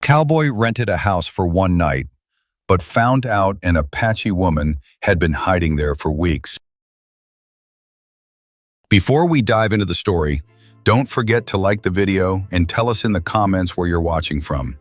Cowboy rented a house for one night, but found out an Apache woman had been hiding there for weeks. Before we dive into the story, don't forget to like the video and tell us in the comments where you're watching from.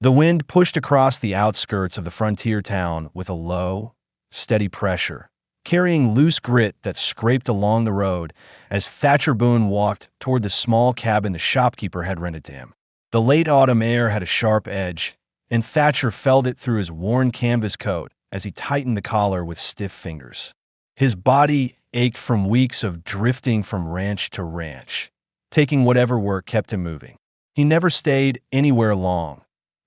The wind pushed across the outskirts of the frontier town with a low, steady pressure, carrying loose grit that scraped along the road as Thatcher Boone walked toward the small cabin the shopkeeper had rented to him. The late autumn air had a sharp edge, and Thatcher felt it through his worn canvas coat as he tightened the collar with stiff fingers. His body ached from weeks of drifting from ranch to ranch, taking whatever work kept him moving. He never stayed anywhere long,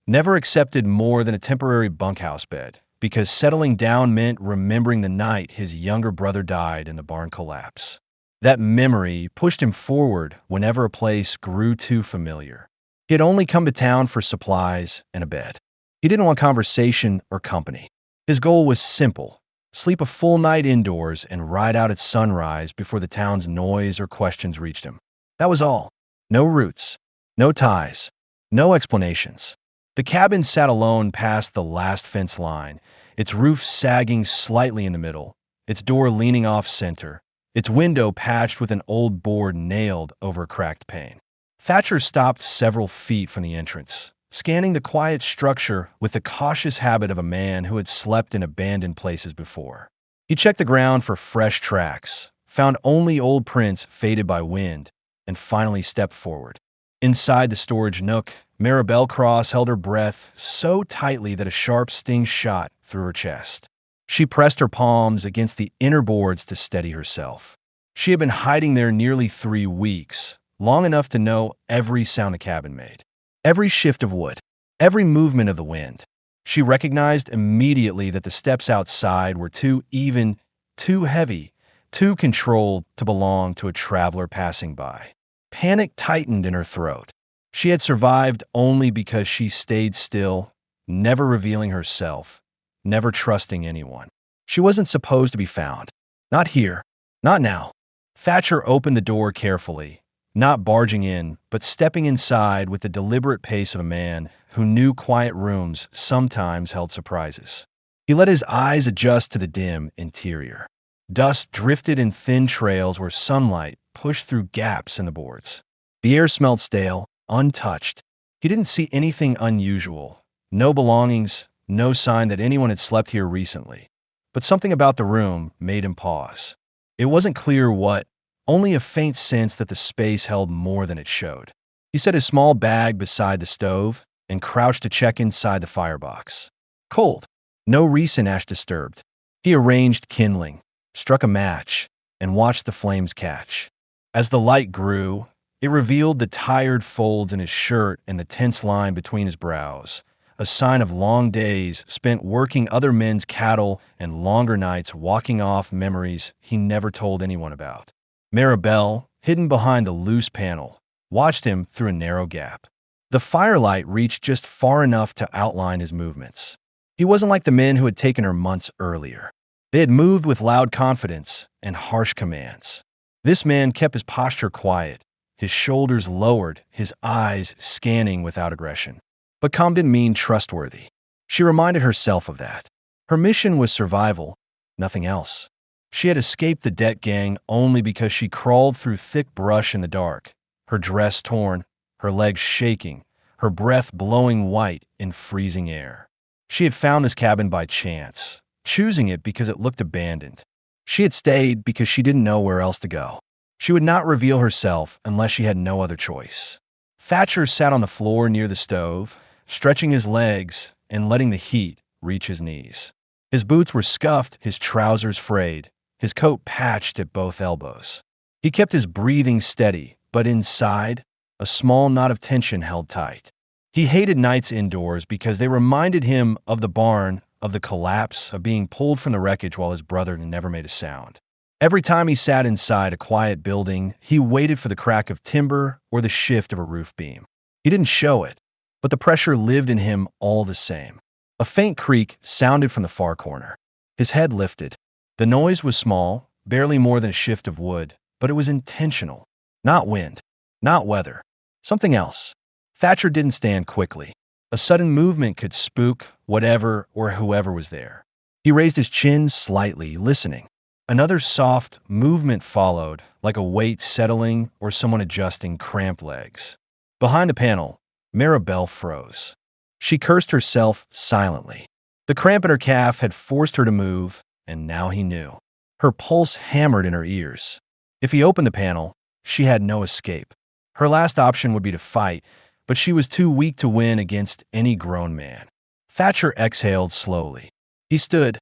never accepted more than a temporary bunkhouse bed, because settling down meant remembering the night his younger brother died in the barn collapse. That memory pushed him forward whenever a place grew too familiar. He had only come to town for supplies and a bed. He didn't want conversation or company. His goal was simple: sleep a full night indoors and ride out at sunrise before the town's noise or questions reached him. That was all. No roots, no ties, no explanations. The cabin sat alone past the last fence line, its roof sagging slightly in the middle, its door leaning off-center, its window patched with an old board nailed over a cracked pane. Thatcher stopped several feet from the entrance, scanning the quiet structure with the cautious habit of a man who had slept in abandoned places before. He checked the ground for fresh tracks, found only old prints faded by wind, and finally stepped forward. Inside the storage nook, Maribel Cross held her breath so tightly that a sharp sting shot through her chest. She pressed her palms against the inner boards to steady herself. She had been hiding there nearly 3 weeks, long enough to know every sound the cabin made, every shift of wood, every movement of the wind. She recognized immediately that the steps outside were too even, too heavy, too controlled to belong to a traveler passing by. Panic tightened in her throat. She had survived only because she stayed still, never revealing herself, never trusting anyone. She wasn't supposed to be found. Not here. Not now. Thatcher opened the door carefully, not barging in, but stepping inside with the deliberate pace of a man who knew quiet rooms sometimes held surprises. He let his eyes adjust to the dim interior. Dust drifted in thin trails where sunlight pushed through gaps in the boards. The air smelled stale, untouched. He didn't see anything unusual. No belongings, no sign that anyone had slept here recently. But something about the room made him pause. It wasn't clear what, only a faint sense that the space held more than it showed. He set his small bag beside the stove and crouched to check inside the firebox. Cold. No recent ash disturbed. He arranged kindling, struck a match, and watched the flames catch. As the light grew, it revealed the tired folds in his shirt and the tense line between his brows, a sign of long days spent working other men's cattle and longer nights walking off memories he never told anyone about. Maribel, hidden behind the loose panel, watched him through a narrow gap. The firelight reached just far enough to outline his movements. He wasn't like the men who had taken her months earlier. They had moved with loud confidence and harsh commands. This man kept his posture quiet, his shoulders lowered, his eyes scanning without aggression. But calm didn't mean trustworthy. She reminded herself of that. Her mission was survival, nothing else. She had escaped the debt gang only because she crawled through thick brush in the dark, her dress torn, her legs shaking, her breath blowing white in freezing air. She had found this cabin by chance, choosing it because it looked abandoned. She had stayed because she didn't know where else to go. She would not reveal herself unless she had no other choice. Thatcher sat on the floor near the stove, stretching his legs and letting the heat reach his knees. His boots were scuffed, his trousers frayed, his coat patched at both elbows. He kept his breathing steady, but inside, a small knot of tension held tight. He hated nights indoors because they reminded him of the barn, of the collapse, of being pulled from the wreckage while his brother never made a sound. Every time he sat inside a quiet building, he waited for the crack of timber or the shift of a roof beam. He didn't show it, but the pressure lived in him all the same. A faint creak sounded from the far corner. His head lifted. The noise was small, barely more than a shift of wood, but it was intentional. Not wind, not weather. Something else. Thatcher didn't stand quickly. A sudden movement could spook whatever or whoever was there. He raised his chin slightly, listening. Another soft movement followed, like a weight settling or someone adjusting cramped legs. Behind the panel, Maribel froze. She cursed herself silently. The cramp in her calf had forced her to move, and now he knew. Her pulse hammered in her ears. If he opened the panel, she had no escape. Her last option would be to fight, but she was too weak to win against any grown man. Thatcher exhaled slowly. He stood,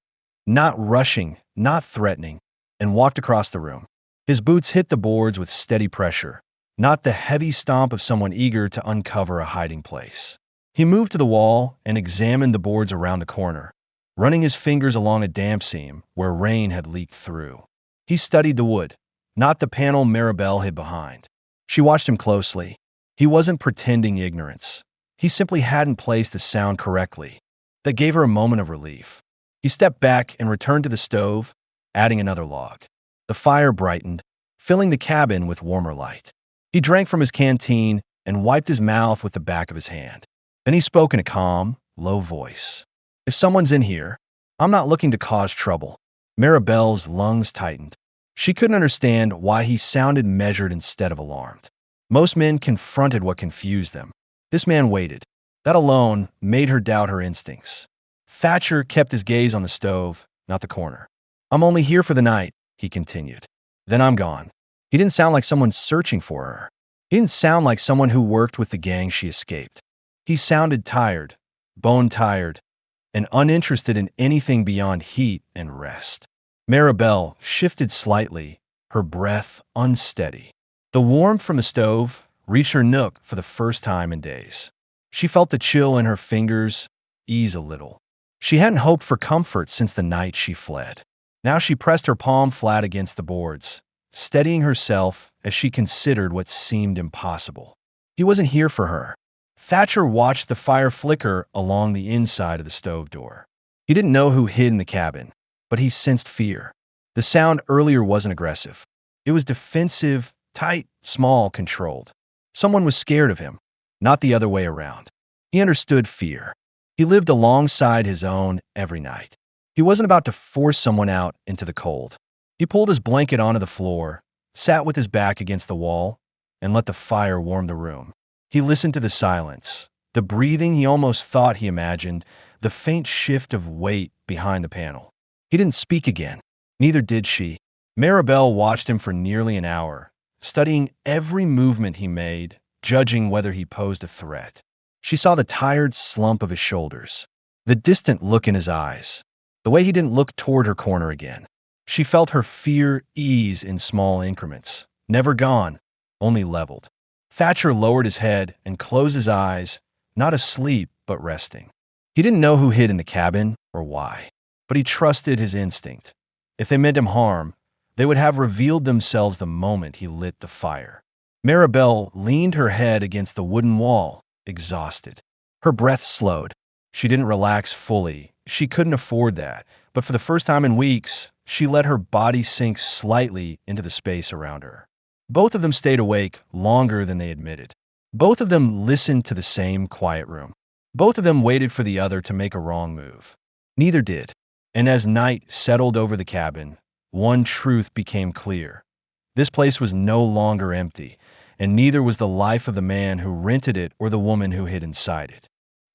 not rushing, not threatening, and walked across the room. His boots hit the boards with steady pressure, not the heavy stomp of someone eager to uncover a hiding place. He moved to the wall and examined the boards around the corner, running his fingers along a damp seam where rain had leaked through. He studied the wood, not the panel Maribel hid behind. She watched him closely. He wasn't pretending ignorance. He simply hadn't placed the sound correctly. That gave her a moment of relief. He stepped back and returned to the stove, adding another log. The fire brightened, filling the cabin with warmer light. He drank from his canteen and wiped his mouth with the back of his hand. Then he spoke in a calm, low voice. "If someone's in here, I'm not looking to cause trouble." Maribel's lungs tightened. She couldn't understand why he sounded measured instead of alarmed. Most men confronted what confused them. This man waited. That alone made her doubt her instincts. Thatcher kept his gaze on the stove, not the corner. "I'm only here for the night," he continued. "Then I'm gone." He didn't sound like someone searching for her. He didn't sound like someone who worked with the gang she escaped. He sounded tired, bone-tired, and uninterested in anything beyond heat and rest. Maribel shifted slightly, her breath unsteady. The warmth from the stove reached her nook for the first time in days. She felt the chill in her fingers ease a little. She hadn't hoped for comfort since the night she fled. Now she pressed her palm flat against the boards, steadying herself as she considered what seemed impossible. He wasn't here for her. Thatcher watched the fire flicker along the inside of the stove door. He didn't know who hid in the cabin, but he sensed fear. The sound earlier wasn't aggressive. It was defensive, tight, small, controlled. Someone was scared of him, not the other way around. He understood fear. He lived alongside his own every night. He wasn't about to force someone out into the cold. He pulled his blanket onto the floor, sat with his back against the wall, and let the fire warm the room. He listened to the silence, the breathing he almost thought he imagined, the faint shift of weight behind the panel. He didn't speak again. Neither did she. Maribel watched him for nearly an hour, studying every movement he made, judging whether he posed a threat. She saw the tired slump of his shoulders, the distant look in his eyes, the way he didn't look toward her corner again. She felt her fear ease in small increments, never gone, only leveled. Thatcher lowered his head and closed his eyes, not asleep but resting. He didn't know who hid in the cabin or why, but he trusted his instinct. If they meant him harm, they would have revealed themselves the moment he lit the fire. Maribel leaned her head against the wooden wall, exhausted. Her breath slowed. She didn't relax fully. She couldn't afford that. But for the first time in weeks, she let her body sink slightly into the space around her. Both of them stayed awake longer than they admitted. Both of them listened to the same quiet room. Both of them waited for the other to make a wrong move. Neither did. And as night settled over the cabin, one truth became clear. This place was no longer empty, and neither was the life of the man who rented it or the woman who hid inside it.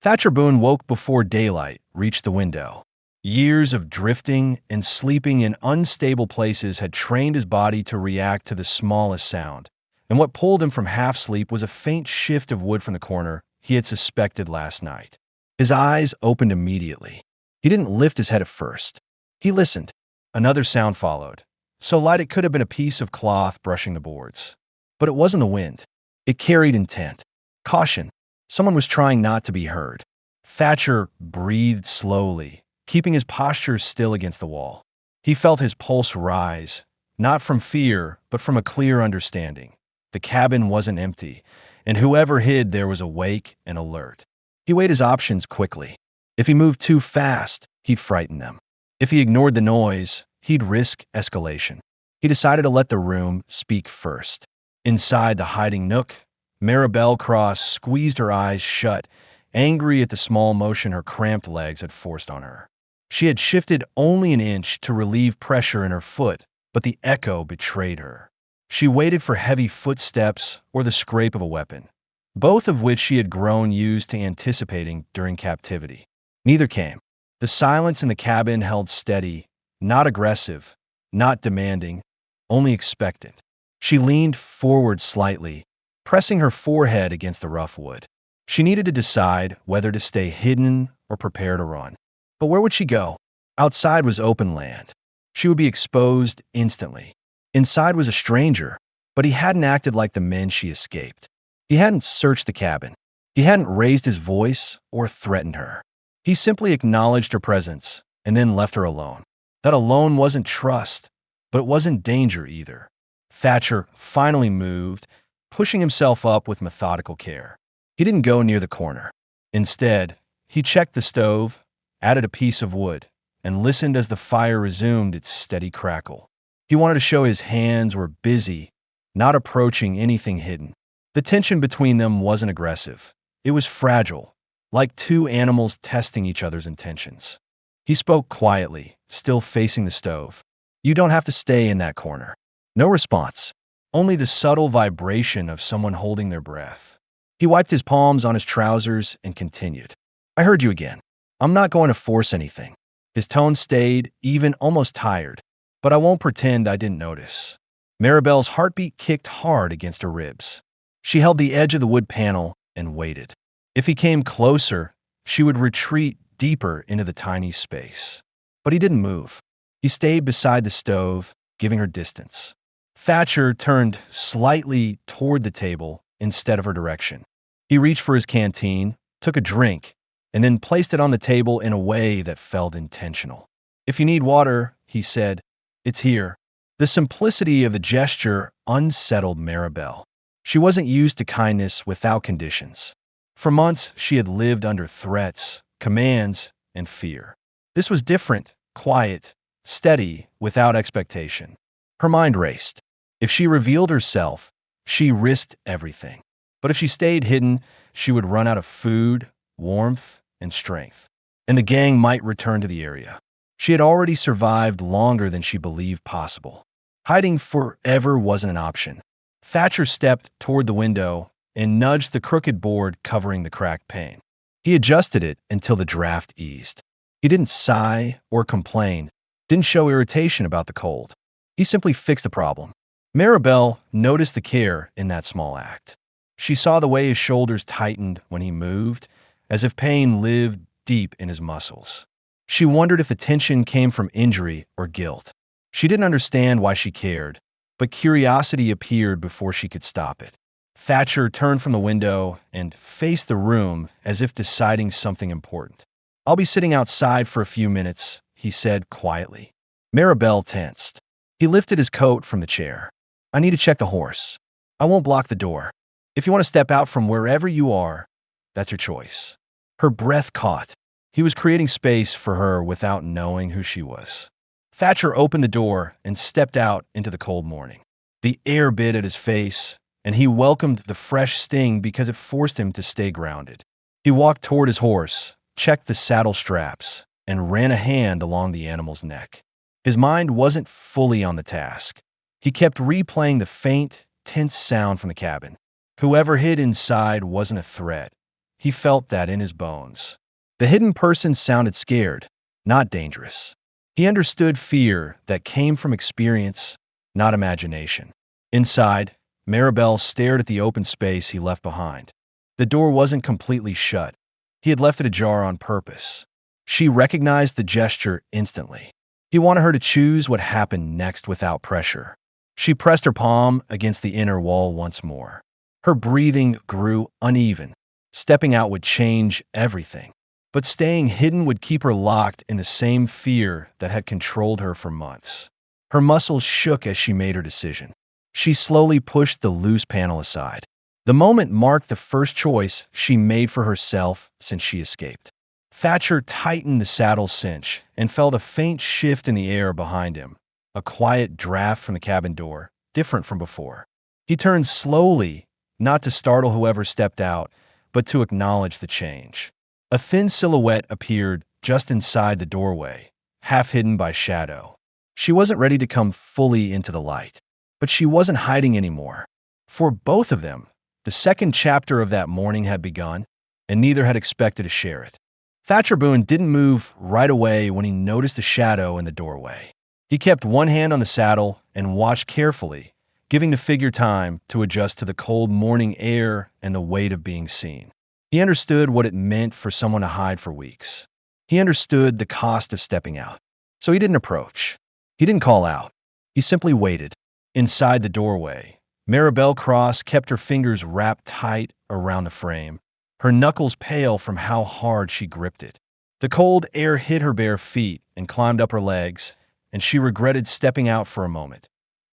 Thatcher Boone woke before daylight reached the window. Years of drifting and sleeping in unstable places had trained his body to react to the smallest sound, and what pulled him from half-sleep was a faint shift of wood from the corner he had suspected last night. His eyes opened immediately. He didn't lift his head at first. He listened. Another sound followed, so light it could have been a piece of cloth brushing the boards. But it wasn't the wind. It carried intent, caution. Someone was trying not to be heard. Thatcher breathed slowly, keeping his posture still against the wall. He felt his pulse rise, not from fear, but from a clear understanding. The cabin wasn't empty, and whoever hid there was awake and alert. He weighed his options quickly. If he moved too fast, he'd frighten them. If he ignored the noise, he'd risk escalation. He decided to let the room speak first. Inside the hiding nook, Maribel Cross squeezed her eyes shut, angry at the small motion her cramped legs had forced on her. She had shifted only an inch to relieve pressure in her foot, but the echo betrayed her. She waited for heavy footsteps or the scrape of a weapon, both of which she had grown used to anticipating during captivity. Neither came. The silence in the cabin held steady, not aggressive, not demanding, only expectant. She leaned forward slightly, pressing her forehead against the rough wood. She needed to decide whether to stay hidden or prepare to run. But where would she go? Outside was open land. She would be exposed instantly. Inside was a stranger, but he hadn't acted like the men she escaped. He hadn't searched the cabin. He hadn't raised his voice or threatened her. He simply acknowledged her presence and then left her alone. That alone wasn't trust, but it wasn't danger either. Thatcher finally moved, pushing himself up with methodical care. He didn't go near the corner. Instead, he checked the stove, added a piece of wood, and listened as the fire resumed its steady crackle. He wanted to show his hands were busy, not approaching anything hidden. The tension between them wasn't aggressive. It was fragile, like two animals testing each other's intentions. He spoke quietly, still facing the stove. "You don't have to stay in that corner." No response, only the subtle vibration of someone holding their breath. He wiped his palms on his trousers and continued. "I heard you again. I'm not going to force anything." His tone stayed, even almost tired, but I won't pretend I didn't notice. Maribel's heartbeat kicked hard against her ribs. She held the edge of the wood panel and waited. If he came closer, she would retreat deeper into the tiny space. But he didn't move. He stayed beside the stove, giving her distance. Thatcher turned slightly toward the table instead of her direction. He reached for his canteen, took a drink, and then placed it on the table in a way that felt intentional. "If you need water," he said, "it's here." The simplicity of the gesture unsettled Maribel. She wasn't used to kindness without conditions. For months, she had lived under threats, commands, and fear. This was different, quiet, steady, without expectation. Her mind raced. If she revealed herself, she risked everything. But if she stayed hidden, she would run out of food, warmth, and strength. And the gang might return to the area. She had already survived longer than she believed possible. Hiding forever wasn't an option. Thatcher stepped toward the window and nudged the crooked board covering the cracked pane. He adjusted it until the draft eased. He didn't sigh or complain, didn't show irritation about the cold. He simply fixed the problem. Maribel noticed the care in that small act. She saw the way his shoulders tightened when he moved, as if pain lived deep in his muscles. She wondered if the tension came from injury or guilt. She didn't understand why she cared, but curiosity appeared before she could stop it. Thatcher turned from the window and faced the room as if deciding something important. "I'll be sitting outside for a few minutes," he said quietly. Maribel tensed. He lifted his coat from the chair. "I need to check the horse. I won't block the door. If you want to step out from wherever you are, that's your choice." Her breath caught. He was creating space for her without knowing who she was. Thatcher opened the door and stepped out into the cold morning. The air bit at his face, and he welcomed the fresh sting because it forced him to stay grounded. He walked toward his horse, checked the saddle straps, and ran a hand along the animal's neck. His mind wasn't fully on the task. He kept replaying the faint, tense sound from the cabin. Whoever hid inside wasn't a threat. He felt that in his bones. The hidden person sounded scared, not dangerous. He understood fear that came from experience, not imagination. Inside, Maribel stared at the open space he left behind. The door wasn't completely shut. He had left it ajar on purpose. She recognized the gesture instantly. He wanted her to choose what happened next without pressure. She pressed her palm against the inner wall once more. Her breathing grew uneven. Stepping out would change everything. But staying hidden would keep her locked in the same fear that had controlled her for months. Her muscles shook as she made her decision. She slowly pushed the loose panel aside. The moment marked the first choice she made for herself since she escaped. Thatcher tightened the saddle cinch and felt a faint shift in the air behind him, a quiet draft from the cabin door, different from before. He turned slowly not to startle whoever stepped out, but to acknowledge the change. A thin silhouette appeared just inside the doorway, half hidden by shadow. She wasn't ready to come fully into the light, but she wasn't hiding anymore. For both of them, the second chapter of that morning had begun, and neither had expected to share it. Thatcher Boone didn't move right away when he noticed a shadow in the doorway. He kept one hand on the saddle and watched carefully, giving the figure time to adjust to the cold morning air and the weight of being seen. He understood what it meant for someone to hide for weeks. He understood the cost of stepping out. So he didn't approach. He didn't call out. He simply waited. Inside the doorway, Maribel Cross kept her fingers wrapped tight around the frame, her knuckles pale from how hard she gripped it. The cold air hit her bare feet and climbed up her legs, and she regretted stepping out for a moment.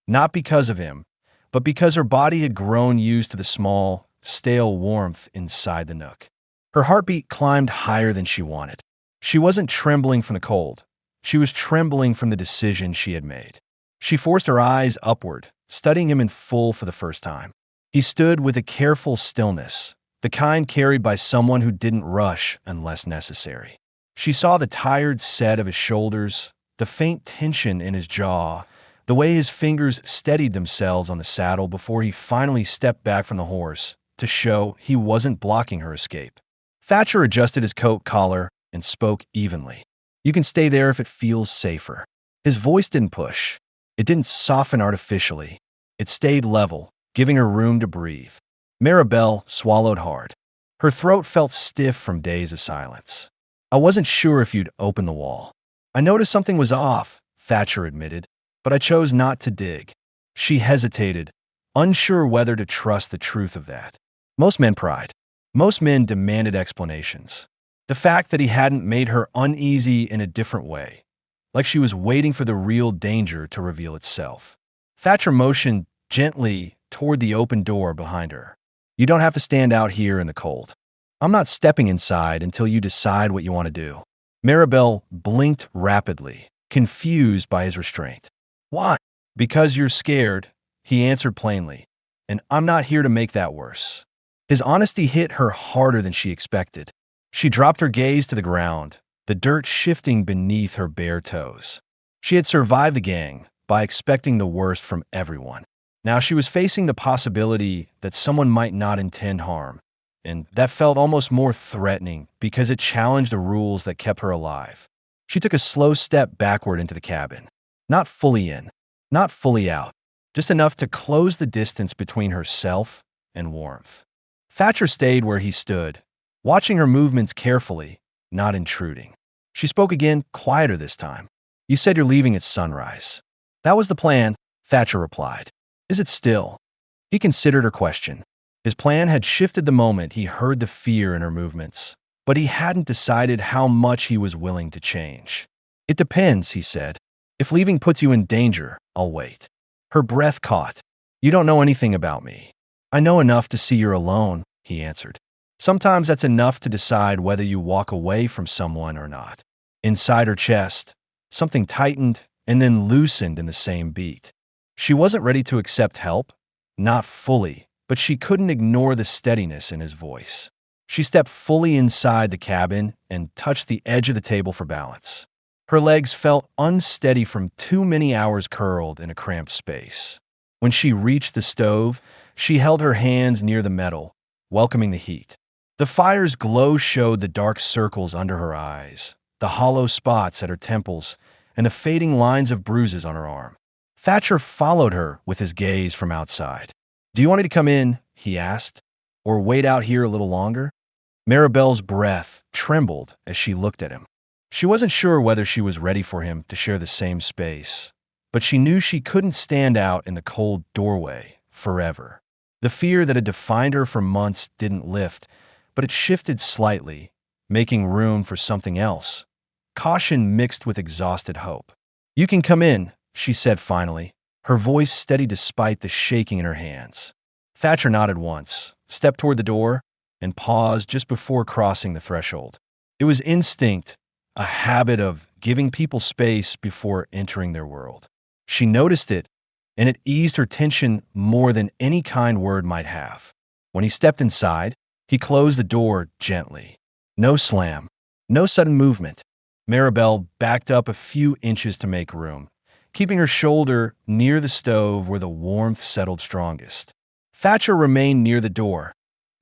Not because of him, but because her body had grown used to the small, stale warmth inside the nook. Her heartbeat climbed higher than she wanted. She wasn't trembling from the cold. She was trembling from the decision she had made. She forced her eyes upward, studying him in full for the first time. He stood with a careful stillness, the kind carried by someone who didn't rush unless necessary. She saw the tired set of his shoulders, the faint tension in his jaw, the way his fingers steadied themselves on the saddle before he finally stepped back from the horse to show he wasn't blocking her escape. Thatcher adjusted his coat collar and spoke evenly. "You can stay there if it feels safer." His voice didn't push. It didn't soften artificially. It stayed level, giving her room to breathe. Maribel swallowed hard. Her throat felt stiff from days of silence. "I wasn't sure if you'd open the wall. I noticed something was off," Thatcher admitted, "but I chose not to dig." She hesitated, unsure whether to trust the truth of that. Most men pried. Most men demanded explanations. The fact that he hadn't made her uneasy in a different way, like she was waiting for the real danger to reveal itself. Thatcher motioned gently toward the open door behind her. "You don't have to stand out here in the cold. I'm not stepping inside until you decide what you want to do." Maribel blinked rapidly, confused by his restraint. "Why?" "Because you're scared," he answered plainly, "and I'm not here to make that worse." His honesty hit her harder than she expected. She dropped her gaze to the ground, the dirt shifting beneath her bare toes. She had survived the gang by expecting the worst from everyone. Now she was facing the possibility that someone might not intend harm, and that felt almost more threatening because it challenged the rules that kept her alive. She took a slow step backward into the cabin. Not fully in, not fully out, just enough to close the distance between herself and warmth. Thatcher stayed where he stood, watching her movements carefully, not intruding. She spoke again, quieter this time. "You said you're leaving at sunrise." "That was the plan," Thatcher replied. "Is it still?" He considered her question. His plan had shifted the moment he heard the fear in her movements, but he hadn't decided how much he was willing to change. "It depends," he said. "If leaving puts you in danger, I'll wait." Her breath caught. "You don't know anything about me." "I know enough to see you're alone," he answered. "Sometimes that's enough to decide whether you walk away from someone or not." Inside her chest, something tightened and then loosened in the same beat. She wasn't ready to accept help, not fully, but she couldn't ignore the steadiness in his voice. She stepped fully inside the cabin and touched the edge of the table for balance. Her legs felt unsteady from too many hours curled in a cramped space. When she reached the stove, she held her hands near the metal, welcoming the heat. The fire's glow showed the dark circles under her eyes, the hollow spots at her temples, and the fading lines of bruises on her arm. Thatcher followed her with his gaze from outside. "Do you want me to come in?" he asked. "Or wait out here a little longer?" Maribel's breath trembled as she looked at him. She wasn't sure whether she was ready for him to share the same space, but she knew she couldn't stand out in the cold doorway forever. The fear that had defined her for months didn't lift, but it shifted slightly, making room for something else. Caution mixed with exhausted hope. "You can come in," she said finally, her voice steady despite the shaking in her hands. Thatcher nodded once, stepped toward the door, and paused just before crossing the threshold. It was instinct, a habit of giving people space before entering their world. She noticed it, and it eased her tension more than any kind word might have. When he stepped inside, he closed the door gently. No slam, no sudden movement. Maribel backed up a few inches to make room, keeping her shoulder near the stove where the warmth settled strongest. Thatcher remained near the door,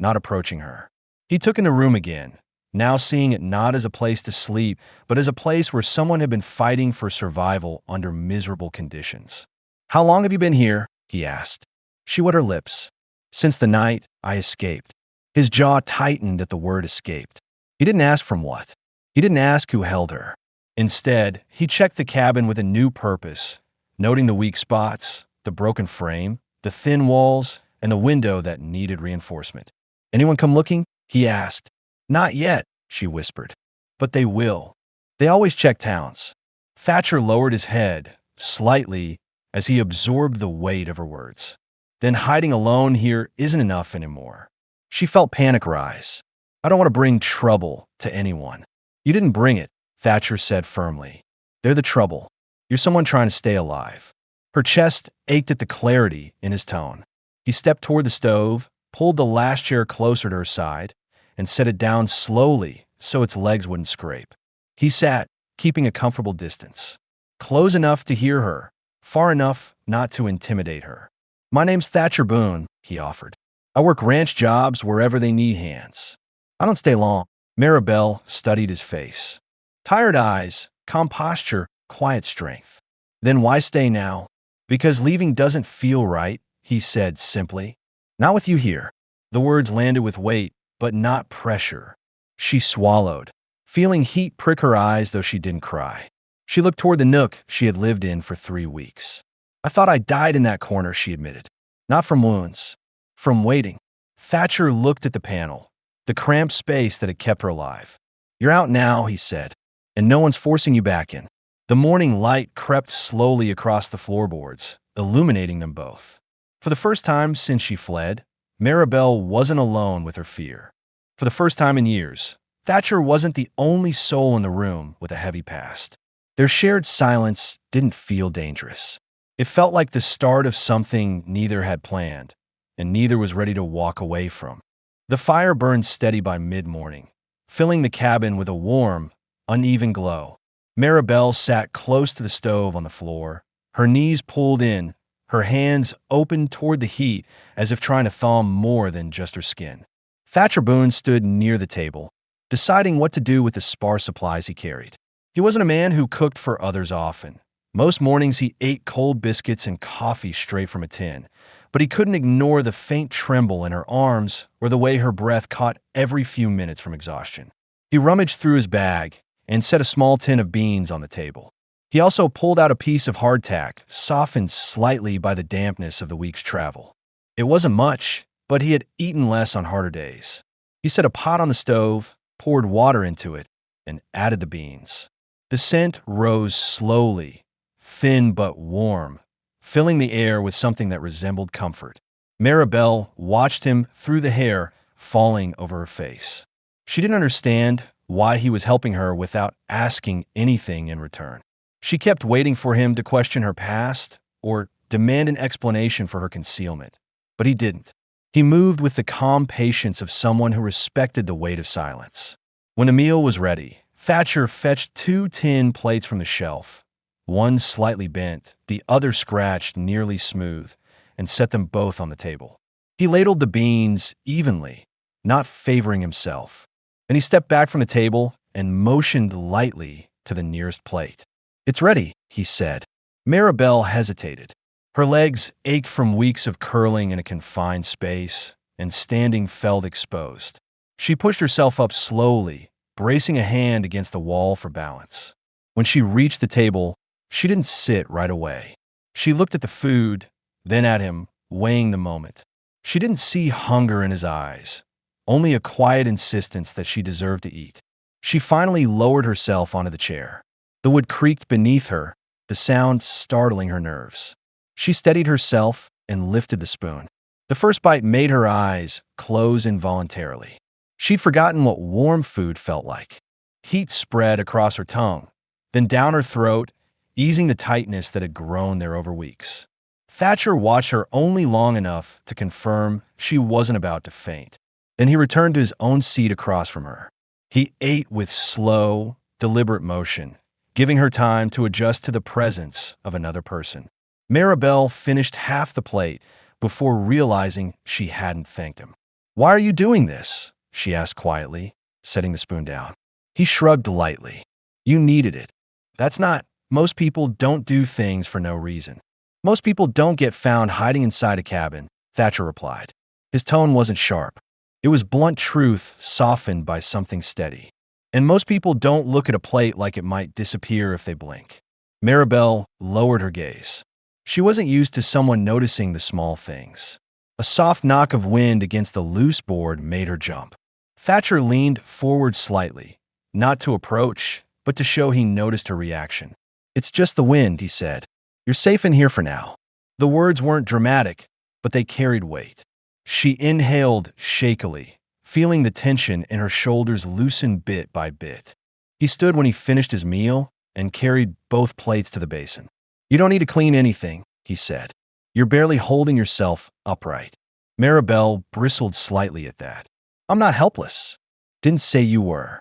not approaching her. He took in the room again, now seeing it not as a place to sleep, but as a place where someone had been fighting for survival under miserable conditions. "How long have you been here?" he asked. She wet her lips. "Since the night I escaped." His jaw tightened at the word escaped. He didn't ask from what. He didn't ask who held her. Instead, he checked the cabin with a new purpose, noting the weak spots, the broken frame, the thin walls, and the window that needed reinforcement. "Anyone come looking?" he asked. "Not yet," she whispered. "But they will. They always check towns." Thatcher lowered his head, slightly, as he absorbed the weight of her words. Then hiding alone here isn't enough anymore. She felt panic rise. "I don't want to bring trouble to anyone." "You didn't bring it," Thatcher said firmly. "They're the trouble. You're someone trying to stay alive." Her chest ached at the clarity in his tone. He stepped toward the stove, pulled the last chair closer to her side, and set it down slowly so its legs wouldn't scrape. He sat, keeping a comfortable distance. Close enough to hear her, far enough not to intimidate her. "My name's Thatcher Boone," he offered. "I work ranch jobs wherever they need hands. I don't stay long." Maribel studied his face. Tired eyes, calm posture, quiet strength. "Then why stay now?" "Because leaving doesn't feel right," he said simply. "Not with you here." The words landed with weight, but not pressure. She swallowed, feeling heat prick her eyes though she didn't cry. She looked toward the nook she had lived in for 3 weeks. "I thought I died in that corner," she admitted. "Not from wounds. From waiting." Thatcher looked at the panel, the cramped space that had kept her alive. "You're out now," he said, "and no one's forcing you back in." The morning light crept slowly across the floorboards, illuminating them both. For the first time since she fled, Maribel wasn't alone with her fear. For the first time in years, Thatcher wasn't the only soul in the room with a heavy past. Their shared silence didn't feel dangerous. It felt like the start of something neither had planned, and neither was ready to walk away from. The fire burned steady by mid-morning, filling the cabin with a warm, uneven glow. Maribel sat close to the stove on the floor, her knees pulled in, her hands open toward the heat as if trying to thaw more than just her skin. Thatcher Boone stood near the table, deciding what to do with the sparse supplies he carried. He wasn't a man who cooked for others often. Most mornings he ate cold biscuits and coffee straight from a tin, but he couldn't ignore the faint tremble in her arms or the way her breath caught every few minutes from exhaustion. He rummaged through his bag and set a small tin of beans on the table. He also pulled out a piece of hardtack, softened slightly by the dampness of the week's travel. It wasn't much, but he had eaten less on harder days. He set a pot on the stove, poured water into it, and added the beans. The scent rose slowly, thin but warm, filling the air with something that resembled comfort. Maribel watched him through the hair falling over her face. She didn't understand why he was helping her without asking anything in return. She kept waiting for him to question her past or demand an explanation for her concealment, but he didn't. He moved with the calm patience of someone who respected the weight of silence. When the meal was ready, Thatcher fetched 2 tin plates from the shelf, one slightly bent, the other scratched nearly smooth, and set them both on the table. He ladled the beans evenly, not favoring himself. Then he stepped back from the table and motioned lightly to the nearest plate. "It's ready," he said. Maribel hesitated. Her legs ached from weeks of curling in a confined space, and standing felt exposed. She pushed herself up slowly, bracing a hand against the wall for balance. When she reached the table, she didn't sit right away. She looked at the food, then at him, weighing the moment. She didn't see hunger in his eyes, only a quiet insistence that she deserved to eat. She finally lowered herself onto the chair. The wood creaked beneath her, the sound startling her nerves. She steadied herself and lifted the spoon. The first bite made her eyes close involuntarily. She'd forgotten what warm food felt like. Heat spread across her tongue, then down her throat, easing the tightness that had grown there over weeks. Thatcher watched her only long enough to confirm she wasn't about to faint. Then he returned to his own seat across from her. He ate with slow, deliberate motion, giving her time to adjust to the presence of another person. Maribel finished half the plate before realizing she hadn't thanked him. "Why are you doing this?" she asked quietly, setting the spoon down. He shrugged lightly. "You needed it." "That's not. Most people don't do things for no reason. Most people don't get found hiding inside a cabin," Thatcher replied. His tone wasn't sharp. It was blunt truth softened by something steady. "And most people don't look at a plate like it might disappear if they blink." Maribel lowered her gaze. She wasn't used to someone noticing the small things. A soft knock of wind against the loose board made her jump. Thatcher leaned forward slightly, not to approach, but to show he noticed her reaction. "It's just the wind," he said. "You're safe in here for now." The words weren't dramatic, but they carried weight. She inhaled shakily, feeling the tension in her shoulders loosen bit by bit. He stood when he finished his meal and carried both plates to the basin. "You don't need to clean anything," he said. "You're barely holding yourself upright." Maribel bristled slightly at that. "I'm not helpless." "Didn't say you were."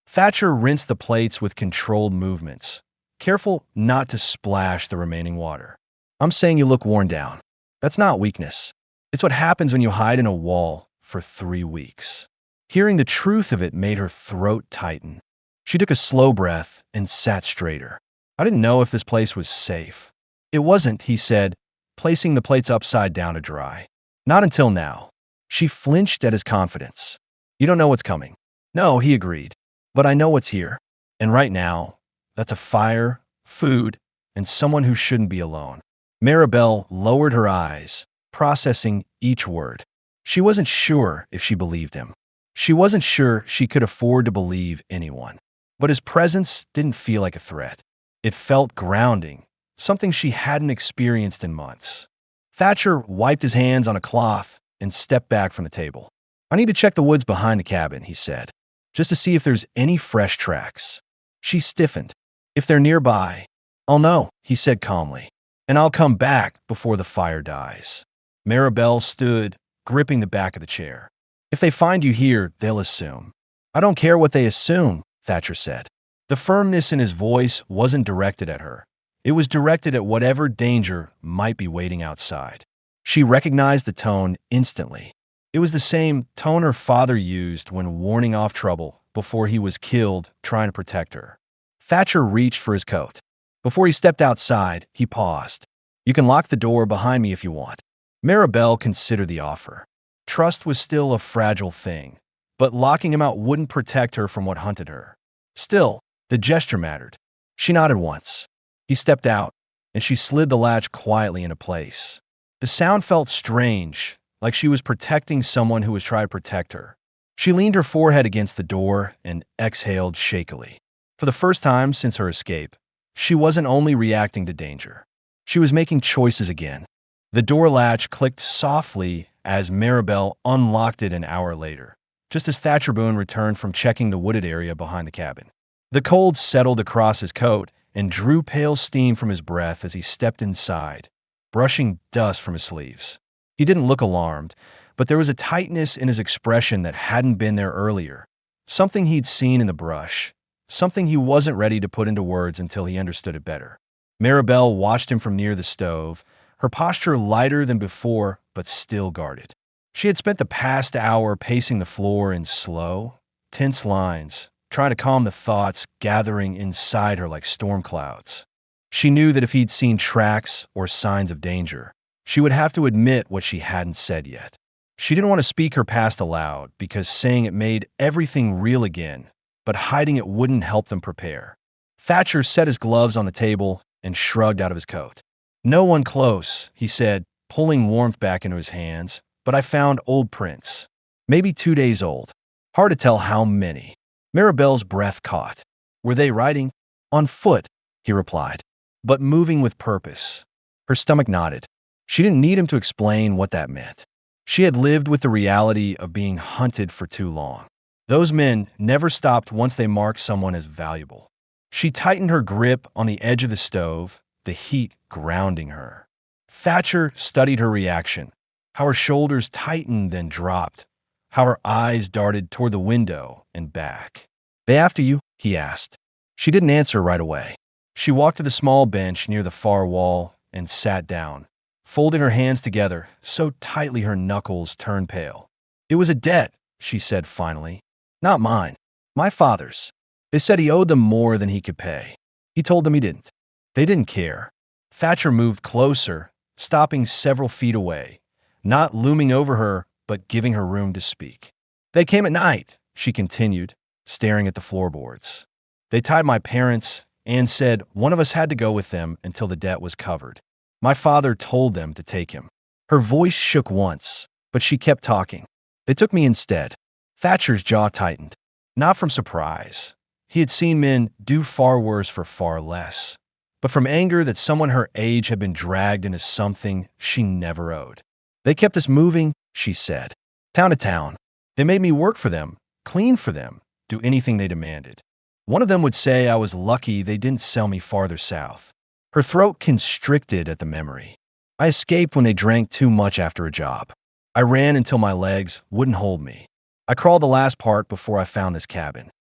Thatcher rinsed the plates with controlled movements, careful not to splash the remaining water. "I'm saying you look worn down. That's not weakness. It's what happens when you hide in a wall for 3 weeks." Hearing the truth of it made her throat tighten. She took a slow breath and sat straighter. "I didn't know if this place was safe." "It wasn't," he said, placing the plates upside down to dry. "Not until now." She flinched at his confidence. "You don't know what's coming." "No," he agreed. "But I know what's here. And right now, that's a fire, food, and someone who shouldn't be alone." Maribel lowered her eyes, processing each word. She wasn't sure if she believed him. She wasn't sure she could afford to believe anyone. But his presence didn't feel like a threat. It felt grounding, something she hadn't experienced in months. Thatcher wiped his hands on a cloth and stepped back from the table. "I need to check the woods behind the cabin," he said, "just to see if there's any fresh tracks." She stiffened. "If they're nearby, I'll know," he said calmly, "and I'll come back before the fire dies." Maribel stood, gripping the back of the chair. "If they find you here, they'll assume." "I don't care what they assume," Thatcher said. The firmness in his voice wasn't directed at her. It was directed at whatever danger might be waiting outside. She recognized the tone instantly. It was the same tone her father used when warning off trouble before he was killed trying to protect her. Thatcher reached for his coat. Before he stepped outside, he paused. "You can lock the door behind me if you want." Maribel considered the offer. Trust was still a fragile thing, but locking him out wouldn't protect her from what hunted her. Still, the gesture mattered. She nodded once. He stepped out, and she slid the latch quietly into place. The sound felt strange, like she was protecting someone who was trying to protect her. She leaned her forehead against the door and exhaled shakily. For the first time since her escape, she wasn't only reacting to danger. She was making choices again. The door latch clicked softly as Maribel unlocked it an hour later, just as Thatcher Boone returned from checking the wooded area behind the cabin. The cold settled across his coat and drew pale steam from his breath as he stepped inside, brushing dust from his sleeves. He didn't look alarmed, but there was a tightness in his expression that hadn't been there earlier. Something he'd seen in the brush, something he wasn't ready to put into words until he understood it better. Maribel watched him from near the stove, her posture lighter than before, but still guarded. She had spent the past hour pacing the floor in slow, tense lines, trying to calm the thoughts gathering inside her like storm clouds. She knew that if he'd seen tracks or signs of danger, she would have to admit what she hadn't said yet. She didn't want to speak her past aloud because saying it made everything real again, but hiding it wouldn't help them prepare. Thatcher set his gloves on the table and shrugged out of his coat. "No one close," he said, pulling warmth back into his hands, "but I found old prints. Maybe 2 days old. Hard to tell how many." Maribel's breath caught. "Were they riding?" "On foot," he replied, "but moving with purpose." Her stomach nodded. She didn't need him to explain what that meant. She had lived with the reality of being hunted for too long. Those men never stopped once they marked someone as valuable. She tightened her grip on the edge of the stove, the heat grounding her. Thatcher studied her reaction, how her shoulders tightened then dropped, how her eyes darted toward the window and back. "They after you?" he asked. She didn't answer right away. She walked to the small bench near the far wall and sat down, folding her hands together so tightly her knuckles turned pale. "It was a debt," she said finally. "Not mine. My father's. They said he owed them more than he could pay. He told them he didn't. They didn't care." Thatcher moved closer, stopping several feet away, not looming over her, but giving her room to speak. "They came at night," she continued, staring at the floorboards. "They tied my parents and said one of us had to go with them until the debt was covered. My father told them to take him." Her voice shook once, but she kept talking. "They took me instead." Thatcher's jaw tightened, not from surprise. He had seen men do far worse for far less, but from anger that someone her age had been dragged into something she never owed. "They kept us moving," she said, "town to town. They made me work for them, clean for them, do anything they demanded. One of them would say I was lucky they didn't sell me farther south." Her throat constricted at the memory. "I escaped when they drank too much after a job. I ran until my legs wouldn't hold me. I crawled the last part before I found this cabin."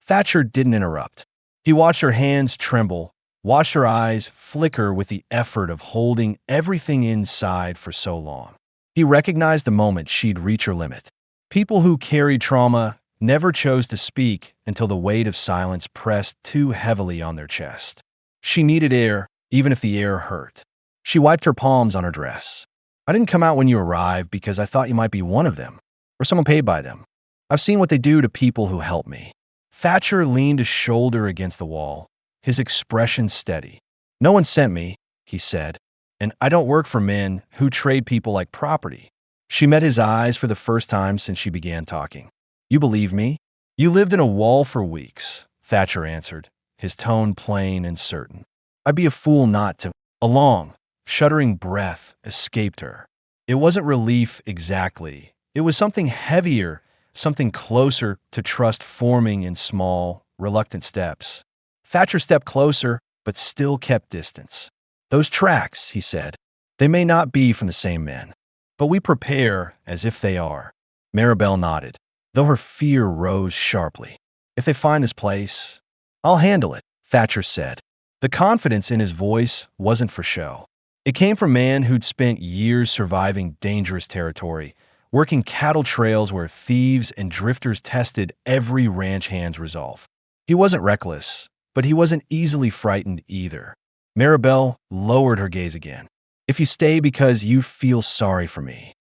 Thatcher didn't interrupt. He watched her hands tremble, watched her eyes flicker with the effort of holding everything inside for so long. He recognized the moment she'd reach her limit. People who carried trauma never chose to speak until the weight of silence pressed too heavily on their chest. She needed air, even if the air hurt. She wiped her palms on her dress. "I didn't come out when you arrived because I thought you might be one of them, or someone paid by them. I've seen what they do to people who help me." Thatcher leaned a shoulder against the wall, his expression steady. "No one sent me," he said, "and I don't work for men who trade people like property." She met his eyes for the first time since she began talking. "You believe me?" "You lived in a wall for weeks," Thatcher answered, his tone plain and certain. "I'd be a fool not to." A long, shuddering breath escaped her. It wasn't relief exactly. It was something heavier, something closer to trust forming in small, reluctant steps. Thatcher stepped closer, but still kept distance. "Those tracks," he said, "they may not be from the same men, but we prepare as if they are." Maribel nodded, though her fear rose sharply. "If they find this place, I'll handle it," Thatcher said. The confidence in his voice wasn't for show. It came from a man who'd spent years surviving dangerous territory, working cattle trails where thieves and drifters tested every ranch hand's resolve. He wasn't reckless, but he wasn't easily frightened either. Maribel lowered her gaze again. "If you stay because you feel sorry for me."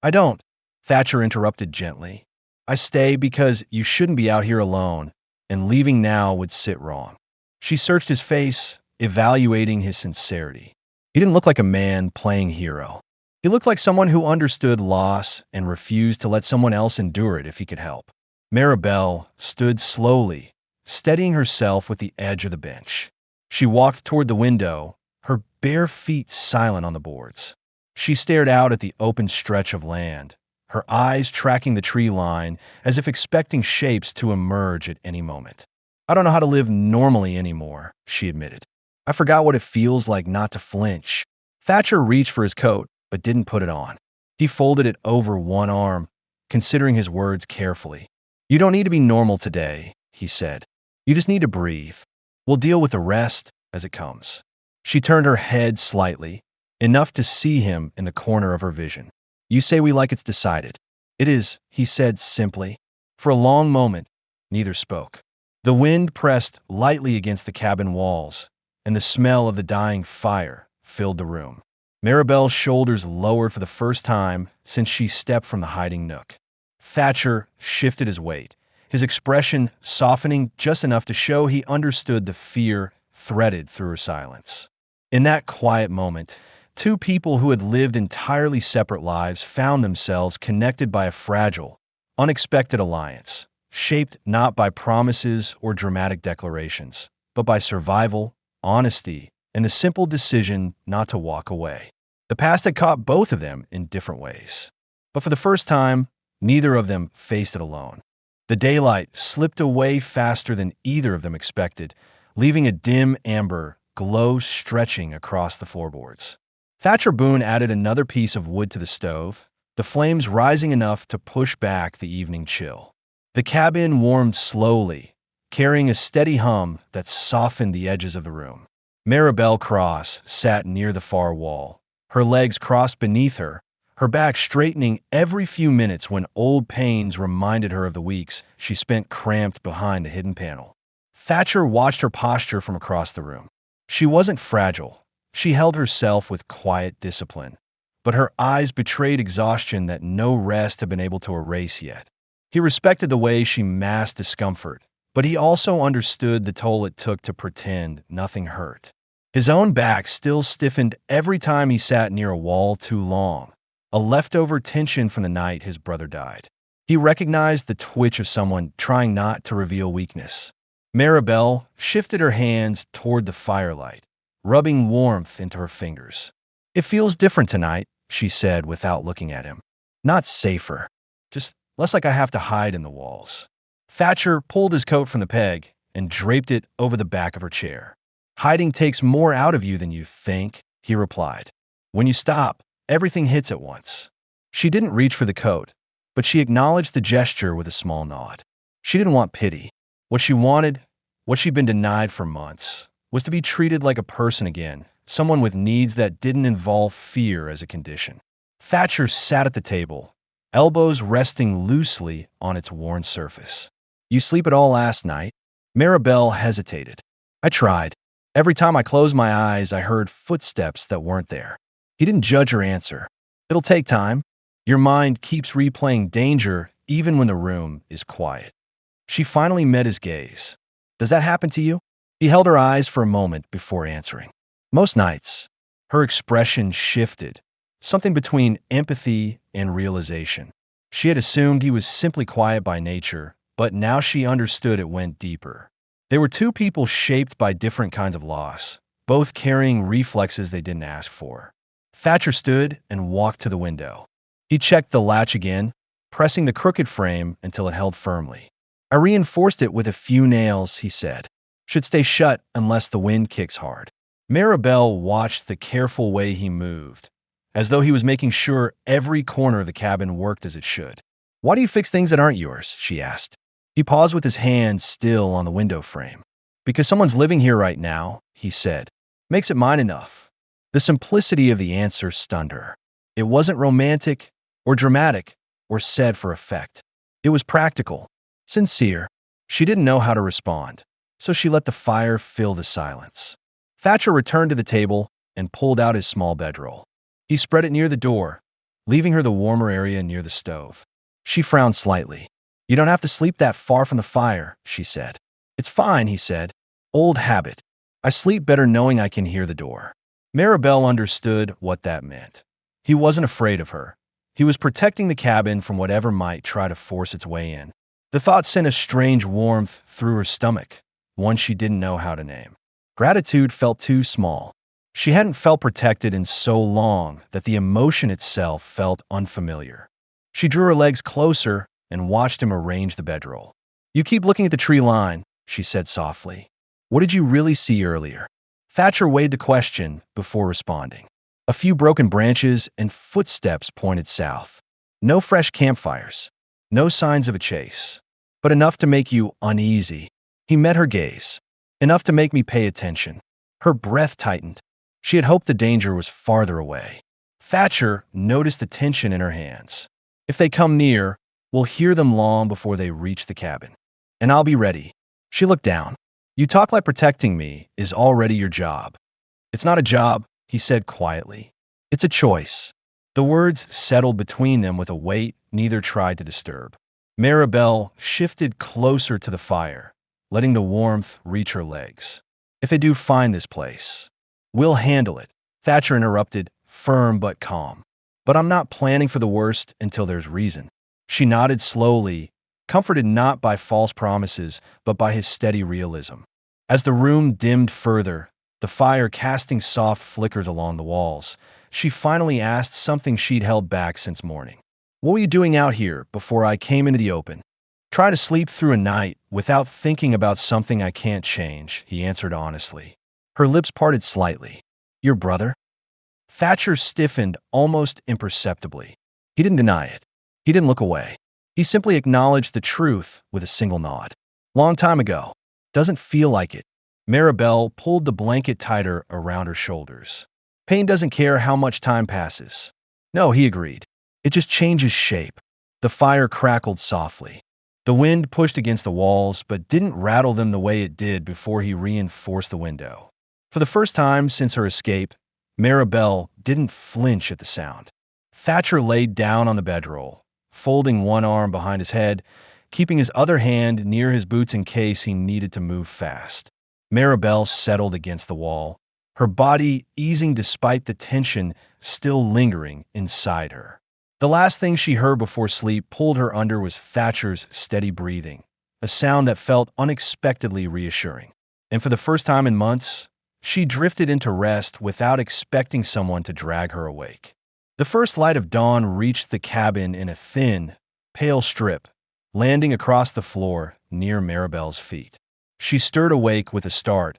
"I don't," Thatcher interrupted gently. "I stay because you shouldn't be out here alone, and leaving now would sit wrong." She searched his face, evaluating his sincerity. He didn't look like a man playing hero. He looked like someone who understood loss and refused to let someone else endure it if he could help. Maribel stood slowly, steadying herself with the edge of the bench. She walked toward the window, her bare feet silent on the boards. She stared out at the open stretch of land, her eyes tracking the tree line as if expecting shapes to emerge at any moment. "I don't know how to live normally anymore," she admitted. "I forgot what it feels like not to flinch." Thatcher reached for his coat, but didn't put it on. He folded it over one arm, considering his words carefully. "You don't need to be normal today," he said. "You just need to breathe. We'll deal with the rest as it comes." She turned her head slightly, enough to see him in the corner of her vision. "You say we like it's decided." "It is," he said simply. For a long moment, neither spoke. The wind pressed lightly against the cabin walls, and the smell of the dying fire filled the room. Maribel's shoulders lowered for the first time since she stepped from the hiding nook. Thatcher shifted his weight, his expression softening just enough to show he understood the fear threaded through her silence. In that quiet moment, two people who had lived entirely separate lives found themselves connected by a fragile, unexpected alliance, shaped not by promises or dramatic declarations, but by survival, honesty, and the simple decision not to walk away. The past had caught both of them in different ways. But for the first time, neither of them faced it alone. The daylight slipped away faster than either of them expected, leaving a dim amber glow stretching across the floorboards. Thatcher Boone added another piece of wood to the stove, the flames rising enough to push back the evening chill. The cabin warmed slowly, carrying a steady hum that softened the edges of the room. Maribel Cross sat near the far wall, her legs crossed beneath her, her back straightening every few minutes when old pains reminded her of the weeks she spent cramped behind the hidden panel. Thatcher watched her posture from across the room. She wasn't fragile. She held herself with quiet discipline, but her eyes betrayed exhaustion that no rest had been able to erase yet. He respected the way she masked discomfort, but he also understood the toll it took to pretend nothing hurt. His own back still stiffened every time he sat near a wall too long, a leftover tension from the night his brother died. He recognized the twitch of someone trying not to reveal weakness. Maribel shifted her hands toward the firelight, rubbing warmth into her fingers. "It feels different tonight," she said without looking at him. "Not safer. Just less like I have to hide in the walls." Thatcher pulled his coat from the peg and draped it over the back of her chair. "Hiding takes more out of you than you think," he replied. "When you stop, everything hits at once." She didn't reach for the coat, but she acknowledged the gesture with a small nod. She didn't want pity. What she wanted, what she'd been denied for months, was to be treated like a person again, someone with needs that didn't involve fear as a condition. Thatcher sat at the table, elbows resting loosely on its worn surface. "You sleep at all last night?" Maribel hesitated. "I tried. Every time I closed my eyes, I heard footsteps that weren't there." He didn't judge her answer. "It'll take time. Your mind keeps replaying danger even when the room is quiet." She finally met his gaze. "Does that happen to you?" He held her eyes for a moment before answering. "Most nights." Her expression shifted, something between empathy and realization. She had assumed he was simply quiet by nature, but now she understood it went deeper. They were two people shaped by different kinds of loss, both carrying reflexes they didn't ask for. Thatcher stood and walked to the window. He checked the latch again, pressing the crooked frame until it held firmly. "I reinforced it with a few nails," he said. "Should stay shut unless the wind kicks hard." Maribel watched the careful way he moved, as though he was making sure every corner of the cabin worked as it should. "Why do you fix things that aren't yours?" she asked. He paused with his hand still on the window frame. "Because someone's living here right now," he said. "Makes it mine enough." The simplicity of the answer stunned her. It wasn't romantic or dramatic or said for effect. It was practical, sincere. She didn't know how to respond, so she let the fire fill the silence. Thatcher returned to the table and pulled out his small bedroll. He spread it near the door, leaving her the warmer area near the stove. She frowned slightly. "You don't have to sleep that far from the fire," she said. "It's fine," he said. "Old habit. I sleep better knowing I can hear the door." Maribel understood what that meant. He wasn't afraid of her. He was protecting the cabin from whatever might try to force its way in. The thought sent a strange warmth through her stomach, one she didn't know how to name. Gratitude felt too small. She hadn't felt protected in so long that the emotion itself felt unfamiliar. She drew her legs closer and watched him arrange the bedroll. "You keep looking at the tree line," she said softly. "What did you really see earlier?" Thatcher weighed the question before responding. A few broken branches and footsteps pointed south. No fresh campfires. No signs of a chase. But enough to make you uneasy. He met her gaze. "Enough to make me pay attention." Her breath tightened. She had hoped the danger was farther away. Thatcher noticed the tension in her hands. "If they come near, we'll hear them long before they reach the cabin. And I'll be ready." She looked down. "You talk like protecting me is already your job." "It's not a job," he said quietly. "It's a choice." The words settled between them with a weight neither tried to disturb. Maribel shifted closer to the fire, letting the warmth reach her legs. "If they do find this place, we'll handle it," Thatcher interrupted, firm but calm. "But I'm not planning for the worst until there's reason." She nodded slowly, comforted not by false promises, but by his steady realism. As the room dimmed further, the fire casting soft flickers along the walls, she finally asked something she'd held back since morning. "What were you doing out here before I came into the open?" "Try to sleep through a night without thinking about something I can't change," he answered honestly. Her lips parted slightly. "Your brother?" Thatcher stiffened almost imperceptibly. He didn't deny it. He didn't look away. He simply acknowledged the truth with a single nod. Long time ago. Doesn't feel like it. Maribel pulled the blanket tighter around her shoulders. Pain doesn't care how much time passes. No, he agreed. It just changes shape. The fire crackled softly. The wind pushed against the walls, but didn't rattle them the way it did before he reinforced the window. For the first time since her escape, Maribel didn't flinch at the sound. Thatcher laid down on the bedroll, folding one arm behind his head, keeping his other hand near his boots in case he needed to move fast. Maribel settled against the wall, her body easing despite the tension still lingering inside her. The last thing she heard before sleep pulled her under was Thatcher's steady breathing, a sound that felt unexpectedly reassuring. And for the first time in months, she drifted into rest without expecting someone to drag her awake. The first light of dawn reached the cabin in a thin, pale strip, landing across the floor near Maribel's feet. She stirred awake with a start,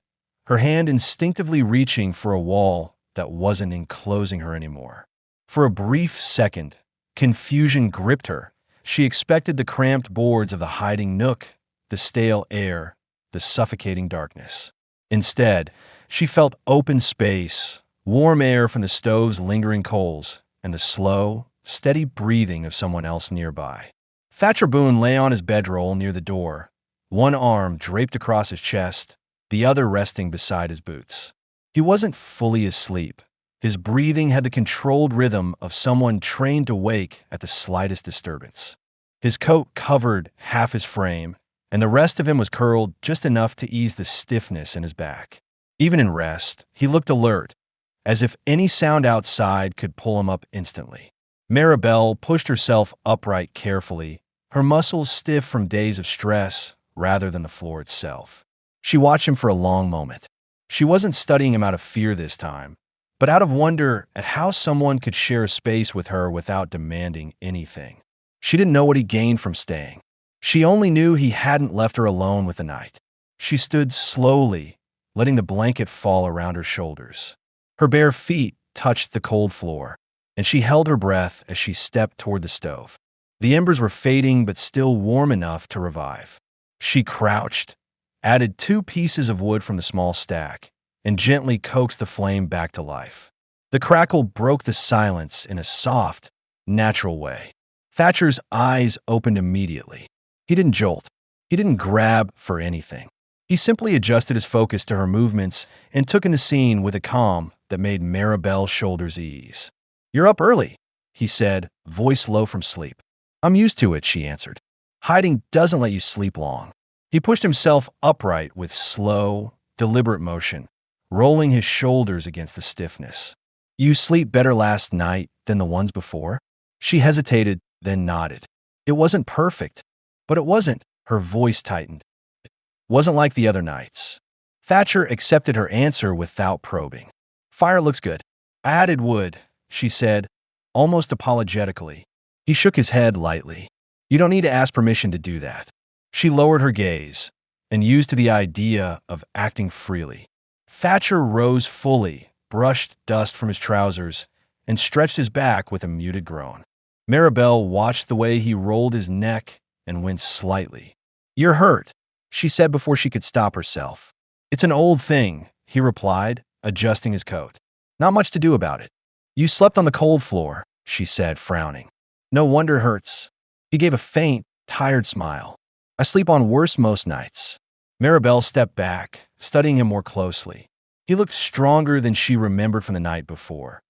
her hand instinctively reaching for a wall that wasn't enclosing her anymore. For a brief second, confusion gripped her. She expected the cramped boards of the hiding nook, the stale air, the suffocating darkness. Instead, she felt open space, warm air from the stove's lingering coals, and the slow, steady breathing of someone else nearby. Thatcher Boone lay on his bedroll near the door, one arm draped across his chest, the other resting beside his boots. He wasn't fully asleep. His breathing had the controlled rhythm of someone trained to wake at the slightest disturbance. His coat covered half his frame, and the rest of him was curled just enough to ease the stiffness in his back. Even in rest, he looked alert, as if any sound outside could pull him up instantly. Maribel pushed herself upright carefully, her muscles stiff from days of stress rather than the floor itself. She watched him for a long moment. She wasn't studying him out of fear this time, but out of wonder at how someone could share a space with her without demanding anything. She didn't know what he gained from staying. She only knew he hadn't left her alone with the night. She stood slowly, letting the blanket fall around her shoulders. Her bare feet touched the cold floor, and she held her breath as she stepped toward the stove. The embers were fading but still warm enough to revive. She crouched, added 2 pieces of wood from the small stack, and gently coaxed the flame back to life. The crackle broke the silence in a soft, natural way. Thatcher's eyes opened immediately. He didn't jolt. He didn't grab for anything. He simply adjusted his focus to her movements and took in the scene with a calm that made Maribel's shoulders ease. "You're up early," he said, voice low from sleep. "I'm used to it," she answered. "Hiding doesn't let you sleep long." He pushed himself upright with slow, deliberate motion, rolling his shoulders against the stiffness. "You sleep better last night than the ones before?" She hesitated, then nodded. It wasn't perfect, but it wasn't. Her voice tightened. It wasn't like the other nights. Thatcher accepted her answer without probing. "Fire looks good. I added wood," she said, almost apologetically. He shook his head lightly. "You don't need to ask permission to do that." She lowered her gaze and used to the idea of acting freely. Thatcher rose fully, brushed dust from his trousers, and stretched his back with a muted groan. Maribel watched the way he rolled his neck and winced slightly. "You're hurt," she said before she could stop herself. "It's an old thing," he replied, adjusting his coat. "Not much to do about it." "You slept on the cold floor," she said, frowning. "No wonder it hurts." He gave a faint, tired smile. "I sleep on worse most nights." Maribel stepped back, studying him more closely. He looked stronger than she remembered from the night before.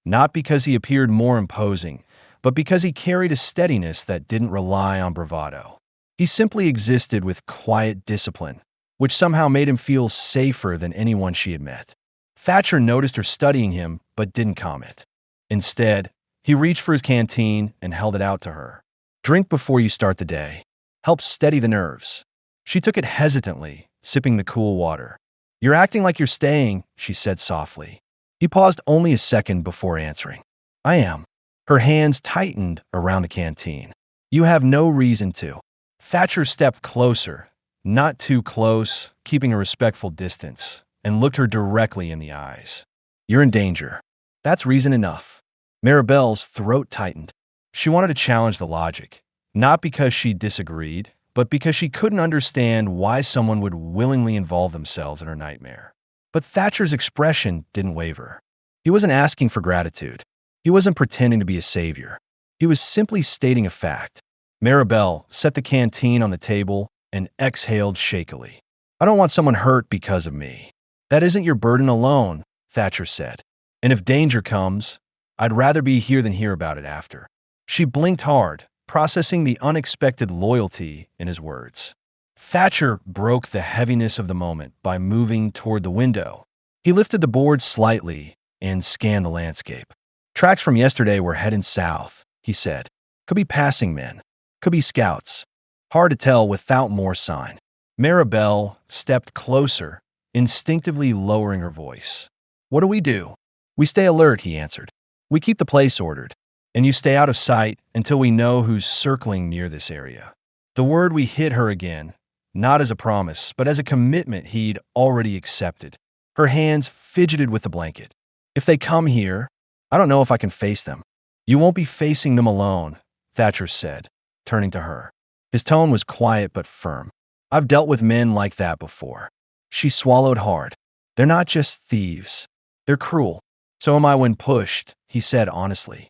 Not because he appeared more imposing, but because he carried a steadiness that didn't rely on bravado. He simply existed with quiet discipline, which somehow made him feel safer than anyone she had met. Thatcher noticed her studying him, but didn't comment. Instead, he reached for his canteen and held it out to her. "Drink before you start the day. Helps steady the nerves." She took it hesitantly, sipping the cool water. "You're acting like you're staying," she said softly. He paused only a second before answering. "I am." Her hands tightened around the canteen. "You have no reason to." Thatcher stepped closer, not too close, keeping a respectful distance, and looked her directly in the eyes. "You're in danger." That's reason enough. Maribel's throat tightened. She wanted to challenge the logic, not because she disagreed, but because she couldn't understand why someone would willingly involve themselves in her nightmare. But Thatcher's expression didn't waver. He wasn't asking for gratitude. He wasn't pretending to be a savior. He was simply stating a fact. Maribel set the canteen on the table and exhaled shakily. I don't want someone hurt because of me. That isn't your burden alone, Thatcher said. And if danger comes, I'd rather be here than hear about it after. She blinked hard, processing the unexpected loyalty in his words. Thatcher broke the heaviness of the moment by moving toward the window. He lifted the board slightly and scanned the landscape. Tracks from yesterday were heading south, he said. Could be passing men. Could be scouts. Hard to tell without more sign. Maribel stepped closer, instinctively lowering her voice. What do we do? We stay alert, he answered. We keep the place ordered, and you stay out of sight until we know who's circling near this area. The word we hit her again, not as a promise, but as a commitment he'd already accepted. Her hands fidgeted with the blanket. If they come here, I don't know if I can face them. You won't be facing them alone, Thatcher said, turning to her. His tone was quiet but firm. I've dealt with men like that before. She swallowed hard. They're not just thieves. They're cruel. So am I when pushed, he said honestly.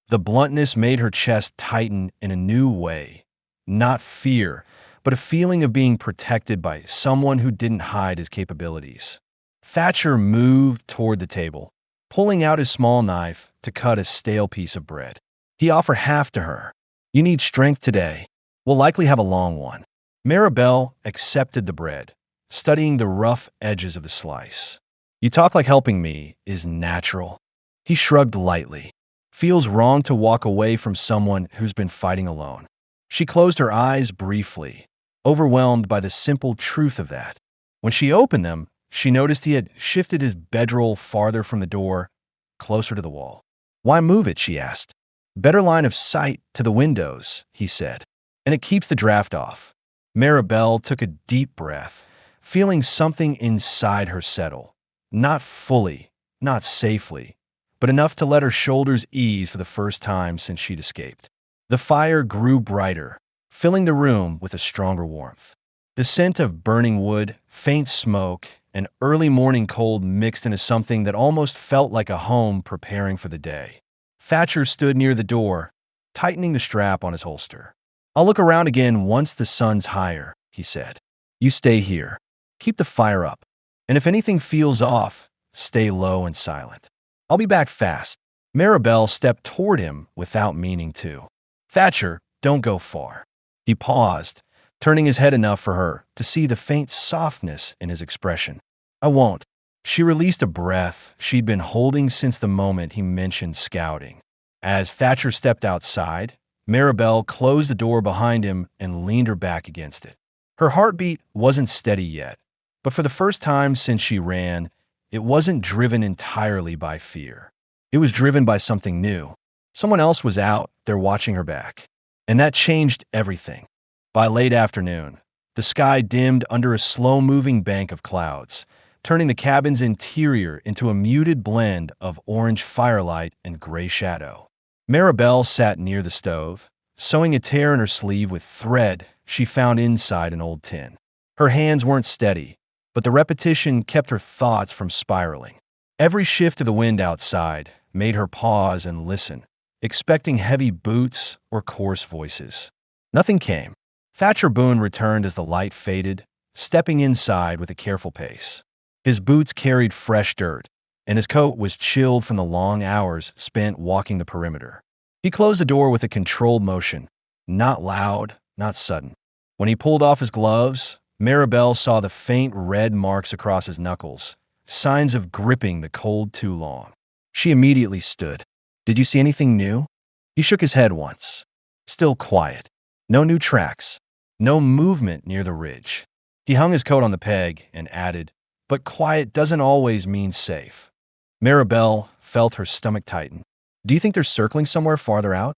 The bluntness made her chest tighten in a new way. Not fear, but a feeling of being protected by someone who didn't hide his capabilities. Thatcher moved toward the table, pulling out his small knife to cut a stale piece of bread. He offered half to her. You need strength today. We'll likely have a long one. Maribel accepted the bread, studying the rough edges of the slice. You talk like helping me is natural. He shrugged lightly. Feels wrong to walk away from someone who's been fighting alone. She closed her eyes briefly, overwhelmed by the simple truth of that. When she opened them, she noticed he had shifted his bedroll farther from the door, closer to the wall. Why move it, she asked. Better line of sight to the windows, he said, and it keeps the draft off. Maribel took a deep breath, feeling something inside her settle. Not fully, not safely, but enough to let her shoulders ease for the first time since she'd escaped. The fire grew brighter, filling the room with a stronger warmth. The scent of burning wood, faint smoke, and early morning cold mixed into something that almost felt like a home preparing for the day. Thatcher stood near the door, tightening the strap on his holster. I'll look around again once the sun's higher, he said. You stay here. Keep the fire up. And if anything feels off, stay low and silent. I'll be back fast. Maribel stepped toward him without meaning to. Thatcher, don't go far. He paused, turning his head enough for her to see the faint softness in his expression. I won't. She released a breath she'd been holding since the moment he mentioned scouting. As Thatcher stepped outside, Maribel closed the door behind him and leaned her back against it. Her heartbeat wasn't steady yet, but for the first time since she ran, it wasn't driven entirely by fear. It was driven by something new. Someone else was out there watching her back. And that changed everything. By late afternoon, the sky dimmed under a slow-moving bank of clouds, turning the cabin's interior into a muted blend of orange firelight and gray shadow. Maribel sat near the stove, sewing a tear in her sleeve with thread she found inside an old tin. Her hands weren't steady, but the repetition kept her thoughts from spiraling. Every shift of the wind outside made her pause and listen, expecting heavy boots or coarse voices. Nothing came. Thatcher Boone returned as the light faded, stepping inside with a careful pace. His boots carried fresh dirt, and his coat was chilled from the long hours spent walking the perimeter. He closed the door with a controlled motion, not loud, not sudden. When he pulled off his gloves, Maribel saw the faint red marks across his knuckles, signs of gripping the cold too long. She immediately stood. Did you see anything new? He shook his head once. Still quiet. No new tracks. No movement near the ridge. He hung his coat on the peg and added, but quiet doesn't always mean safe. Maribel felt her stomach tighten. Do you think they're circling somewhere farther out?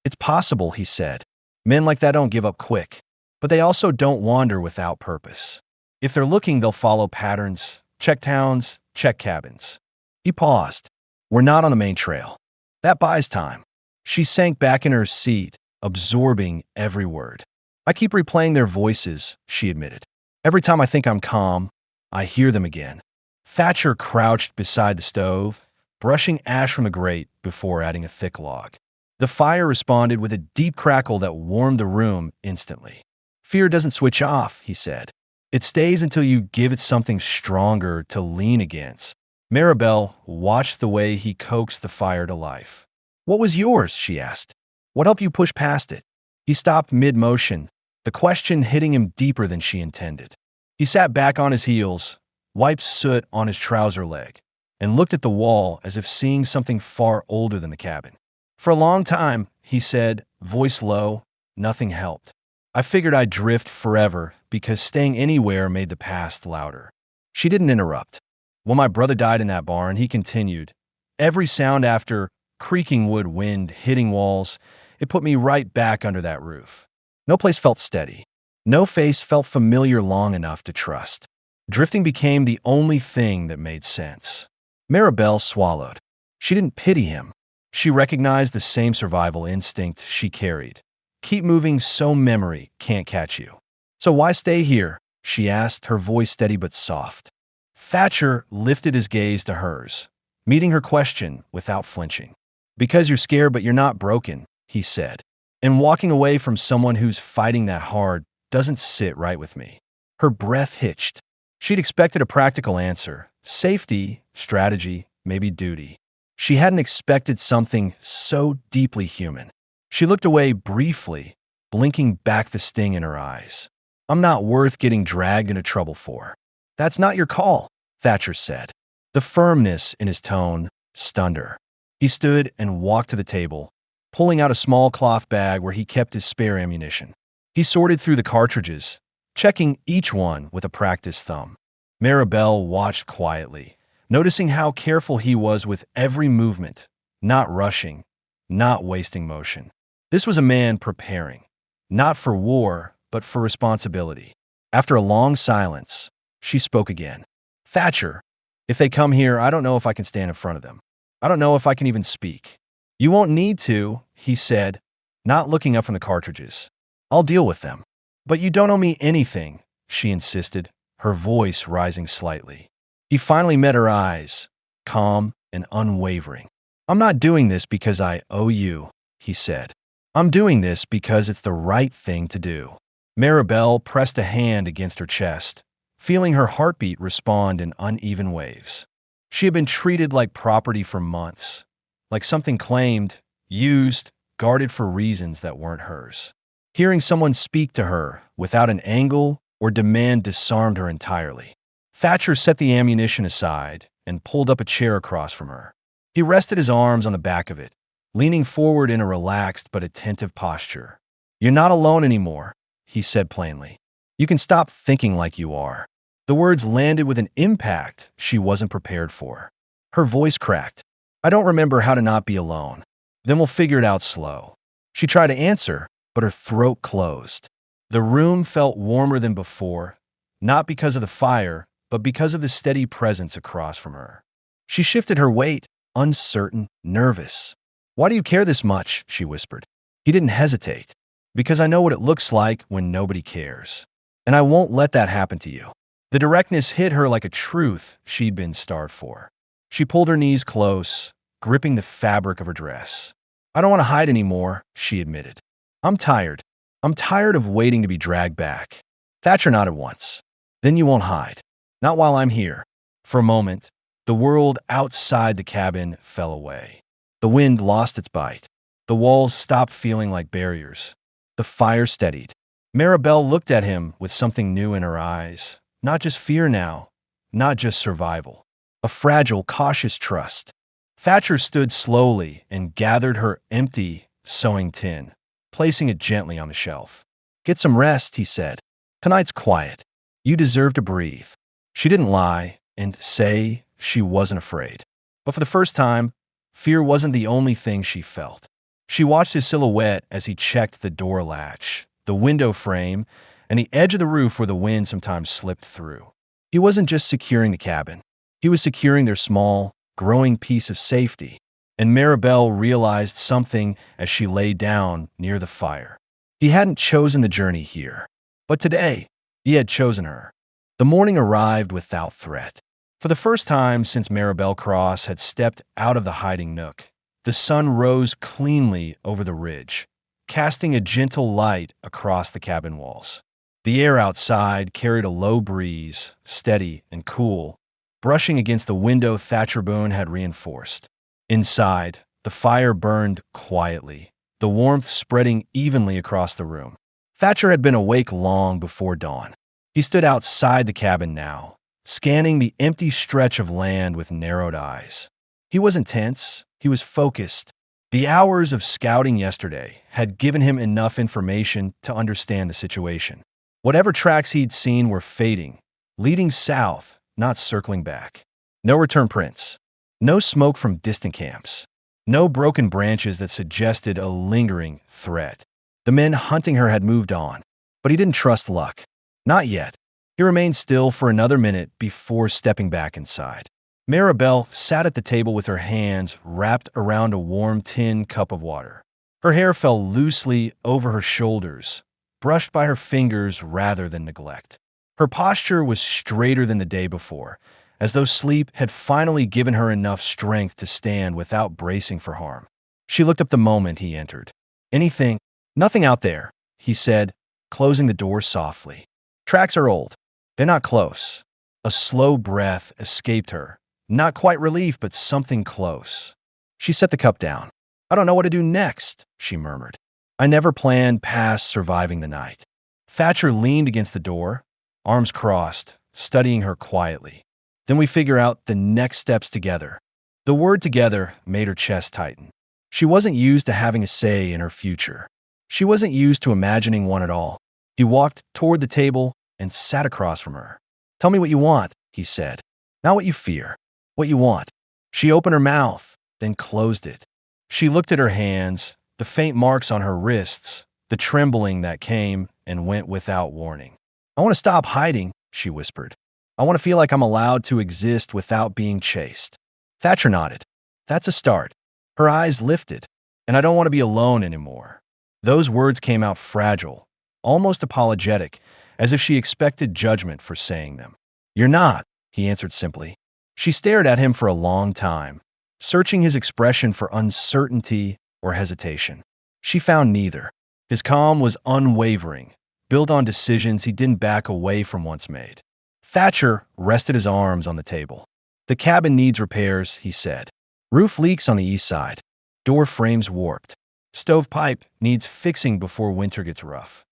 It's possible, he said. Men like that don't give up quick, but they also don't wander without purpose. If they're looking, they'll follow patterns, check towns, check cabins. He paused. We're not on the main trail. That buys time. She sank back in her seat, absorbing every word. I keep replaying their voices, she admitted. Every time I think I'm calm, I hear them again. Thatcher crouched beside the stove, brushing ash from the grate before adding a thick log. The fire responded with a deep crackle that warmed the room instantly. Fear doesn't switch off, he said. It stays until you give it something stronger to lean against. Maribel watched the way he coaxed the fire to life. What was yours? She asked. What helped you push past it? He stopped mid-motion, the question hitting him deeper than she intended. He sat back on his heels, wiped soot on his trouser leg, and looked at the wall as if seeing something far older than the cabin. For a long time, he said, voice low, nothing helped. I figured I'd drift forever because staying anywhere made the past louder. She didn't interrupt. When my brother died in that barn, he continued. Every sound after creaking wood, wind hitting walls, it put me right back under that roof. No place felt steady. No face felt familiar long enough to trust. Drifting became the only thing that made sense. Maribel swallowed. She didn't pity him. She recognized the same survival instinct she carried. Keep moving so memory can't catch you. So why stay here? She asked, her voice steady but soft. Thatcher lifted his gaze to hers, meeting her question without flinching. Because you're scared but you're not broken, he said. And walking away from someone who's fighting that hard doesn't sit right with me. Her breath hitched. She'd expected a practical answer. Safety, strategy, maybe duty. She hadn't expected something so deeply human. She looked away briefly, blinking back the sting in her eyes. I'm not worth getting dragged into trouble for. That's not your call, Thatcher said. The firmness in his tone stunned her. He stood and walked to the table, pulling out a small cloth bag where he kept his spare ammunition. He sorted through the cartridges, checking each one with a practiced thumb. Maribel watched quietly, noticing how careful he was with every movement, not rushing, not wasting motion. This was a man preparing, not for war, but for responsibility. After a long silence, she spoke again. Thatcher, if they come here, I don't know if I can stand in front of them. I don't know if I can even speak. You won't need to, he said, not looking up from the cartridges. I'll deal with them. But you don't owe me anything, she insisted, her voice rising slightly. He finally met her eyes, calm and unwavering. I'm not doing this because I owe you, he said. I'm doing this because it's the right thing to do. Maribel pressed a hand against her chest, feeling her heartbeat respond in uneven waves. She had been treated like property for months, like something claimed, used, guarded for reasons that weren't hers. Hearing someone speak to her without an angle or demand disarmed her entirely. Thatcher set the ammunition aside and pulled up a chair across from her. He rested his arms on the back of it, leaning forward in a relaxed but attentive posture. You're not alone anymore, he said plainly. You can stop thinking like you are. The words landed with an impact she wasn't prepared for. Her voice cracked. I don't remember how to not be alone. Then we'll figure it out slow. She tried to answer, but her throat closed. The room felt warmer than before, not because of the fire, but because of the steady presence across from her. She shifted her weight, uncertain, nervous. Why do you care this much? She whispered. He didn't hesitate. Because I know what it looks like when nobody cares. And I won't let that happen to you. The directness hit her like a truth she'd been starved for. She pulled her knees close, gripping the fabric of her dress. I don't want to hide anymore, she admitted. I'm tired. I'm tired of waiting to be dragged back. Thatcher nodded once. Then you won't hide. Not while I'm here. For a moment, the world outside the cabin fell away. The wind lost its bite. The walls stopped feeling like barriers. The fire steadied. Maribel looked at him with something new in her eyes. Not just fear now, not just survival. A fragile, cautious trust. Thatcher stood slowly and gathered her empty sewing tin, placing it gently on the shelf. Get some rest, he said. Tonight's quiet. You deserve to breathe. She didn't lie and say she wasn't afraid. But for the first time, fear wasn't the only thing she felt. She watched his silhouette as he checked the door latch, the window frame, and the edge of the roof where the wind sometimes slipped through. He wasn't just securing the cabin. He was securing their small, growing piece of safety. And Maribel realized something as she lay down near the fire. He hadn't chosen the journey here, but today he had chosen her. The morning arrived without threat. For the first time since Maribel Cross had stepped out of the hiding nook, the sun rose cleanly over the ridge, casting a gentle light across the cabin walls. The air outside carried a low breeze, steady and cool, brushing against the window Thatcher Boone had reinforced. Inside, the fire burned quietly, the warmth spreading evenly across the room. Thatcher had been awake long before dawn. He stood outside the cabin now, scanning the empty stretch of land with narrowed eyes. He wasn't tense, he was focused. The hours of scouting yesterday had given him enough information to understand the situation. Whatever tracks he'd seen were fading, leading south, not circling back. No return prints. No smoke from distant camps. No broken branches that suggested a lingering threat. The men hunting her had moved on, but he didn't trust luck. Not yet. He remained still for another minute before stepping back inside. Maribel sat at the table with her hands wrapped around a warm tin cup of water. Her hair fell loosely over her shoulders, brushed by her fingers rather than neglect. Her posture was straighter than the day before, as though sleep had finally given her enough strength to stand without bracing for harm. She looked up the moment he entered. "Anything? Nothing out there," he said, closing the door softly. "Tracks are old. They're not close." A slow breath escaped her. Not quite relief, but something close. She set the cup down. "I don't know what to do next," she murmured. "I never planned past surviving the night." Thatcher leaned against the door, arms crossed, studying her quietly. "Then we figure out the next steps together." The word together made her chest tighten. She wasn't used to having a say in her future. She wasn't used to imagining one at all. He walked toward the table and sat across from her. "Tell me what you want," he said. "Not what you fear. What you want." She opened her mouth, then closed it. She looked at her hands, the faint marks on her wrists, the trembling that came and went without warning. "I want to stop hiding," she whispered. "I want to feel like I'm allowed to exist without being chased." Thatcher nodded. "That's a start." Her eyes lifted. "And I don't want to be alone anymore." Those words came out fragile, almost apologetic, as if she expected judgment for saying them. "You're not," he answered simply. She stared at him for a long time, searching his expression for uncertainty or hesitation. She found neither. His calm was unwavering, built on decisions he didn't back away from once made. Thatcher rested his arms on the table. "The cabin needs repairs," he said. "Roof leaks on the east side. Door frames warped. Stovepipe needs fixing before winter gets rough."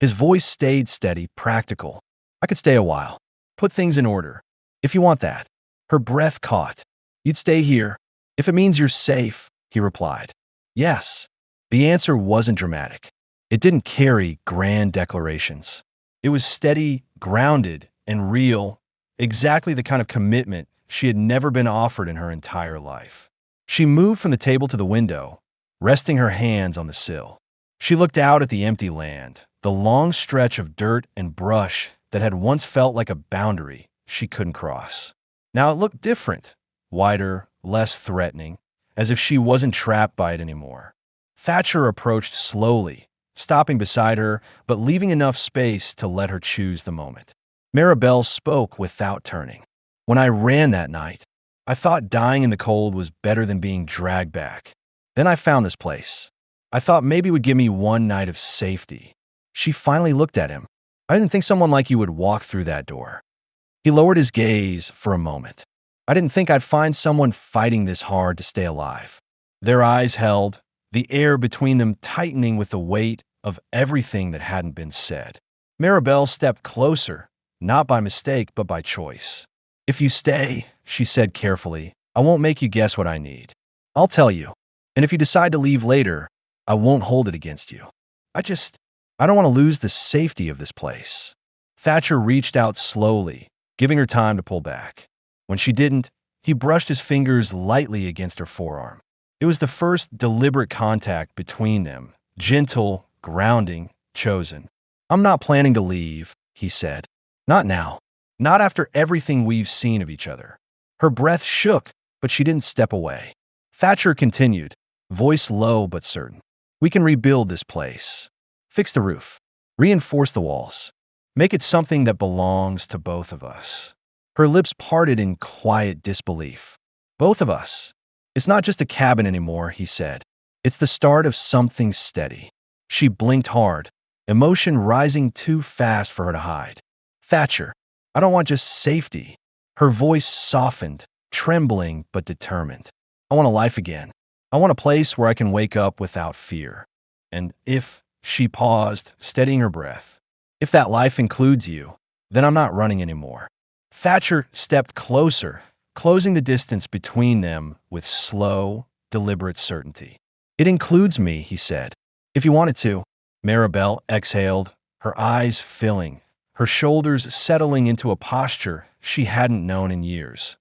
His voice stayed steady, practical. "I could stay a while. Put things in order. If you want that." Her breath caught. "You'd stay here, if it means you're safe," he replied. "Yes." The answer wasn't dramatic. It didn't carry grand declarations. It was steady, grounded, and real, exactly the kind of commitment she had never been offered in her entire life. She moved from the table to the window, resting her hands on the sill. She looked out at the empty land, the long stretch of dirt and brush that had once felt like a boundary she couldn't cross. Now it looked different, wider, less threatening, as if she wasn't trapped by it anymore. Thatcher approached slowly, stopping beside her, but leaving enough space to let her choose the moment. Maribel spoke without turning. "When I ran that night, I thought dying in the cold was better than being dragged back. Then I found this place. I thought maybe it would give me one night of safety." She finally looked at him. "I didn't think someone like you would walk through that door." He lowered his gaze for a moment. "I didn't think I'd find someone fighting this hard to stay alive." Their eyes held, the air between them tightening with the weight of everything that hadn't been said. Maribel stepped closer, not by mistake, but by choice. "If you stay," she said carefully, "I won't make you guess what I need. I'll tell you. And if you decide to leave later, I won't hold it against you. I don't want to lose the safety of this place." Thatcher reached out slowly, giving her time to pull back. When she didn't, he brushed his fingers lightly against her forearm. It was the first deliberate contact between them, gentle, grounding, chosen. "I'm not planning to leave," he said. "Not now. Not after everything we've seen of each other." Her breath shook, but she didn't step away. Thatcher continued, voice low but certain. We can rebuild this place. Fix the roof. Reinforce the walls. Make it something that belongs to both of us. Her lips parted in quiet disbelief. Both of us. It's not just a cabin anymore, he said. It's the start of something steady. She blinked hard, emotion rising too fast for her to hide. Thatcher, I don't want just safety. Her voice softened, trembling but determined. I want a life again. I want a place where I can wake up without fear. And if, she paused, steadying her breath, if that life includes you, then I'm not running anymore. Thatcher stepped closer, closing the distance between them with slow, deliberate certainty. It includes me, he said. If you wanted to. Maribel exhaled, her eyes filling, her shoulders settling into a posture she hadn't known in years,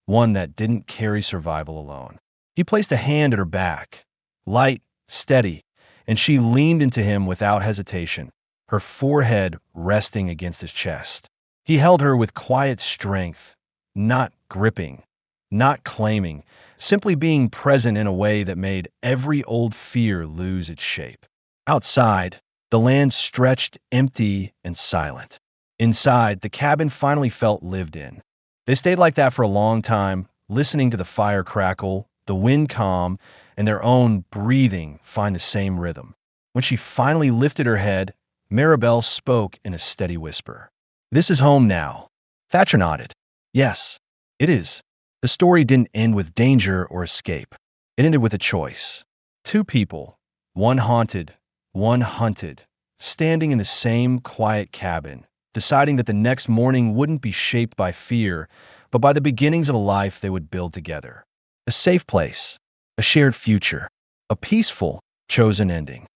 one that didn't carry survival alone. He placed a hand at her back, light, steady, and she leaned into him without hesitation, her forehead resting against his chest. He held her with quiet strength, not gripping, not claiming, simply being present in a way that made every old fear lose its shape. Outside, the land stretched empty and silent. Inside, the cabin finally felt lived in. They stayed like that for a long time, listening to the fire crackle, the wind calm, and their own breathing find the same rhythm. When she finally lifted her head, Maribel spoke in a steady whisper. This is home now. Thatcher nodded. Yes, it is. The story didn't end with danger or escape. It ended with a choice. Two people, one haunted, one hunted, standing in the same quiet cabin, deciding that the next morning wouldn't be shaped by fear, but by the beginnings of a life they would build together. A safe place, a shared future, a peaceful, chosen ending.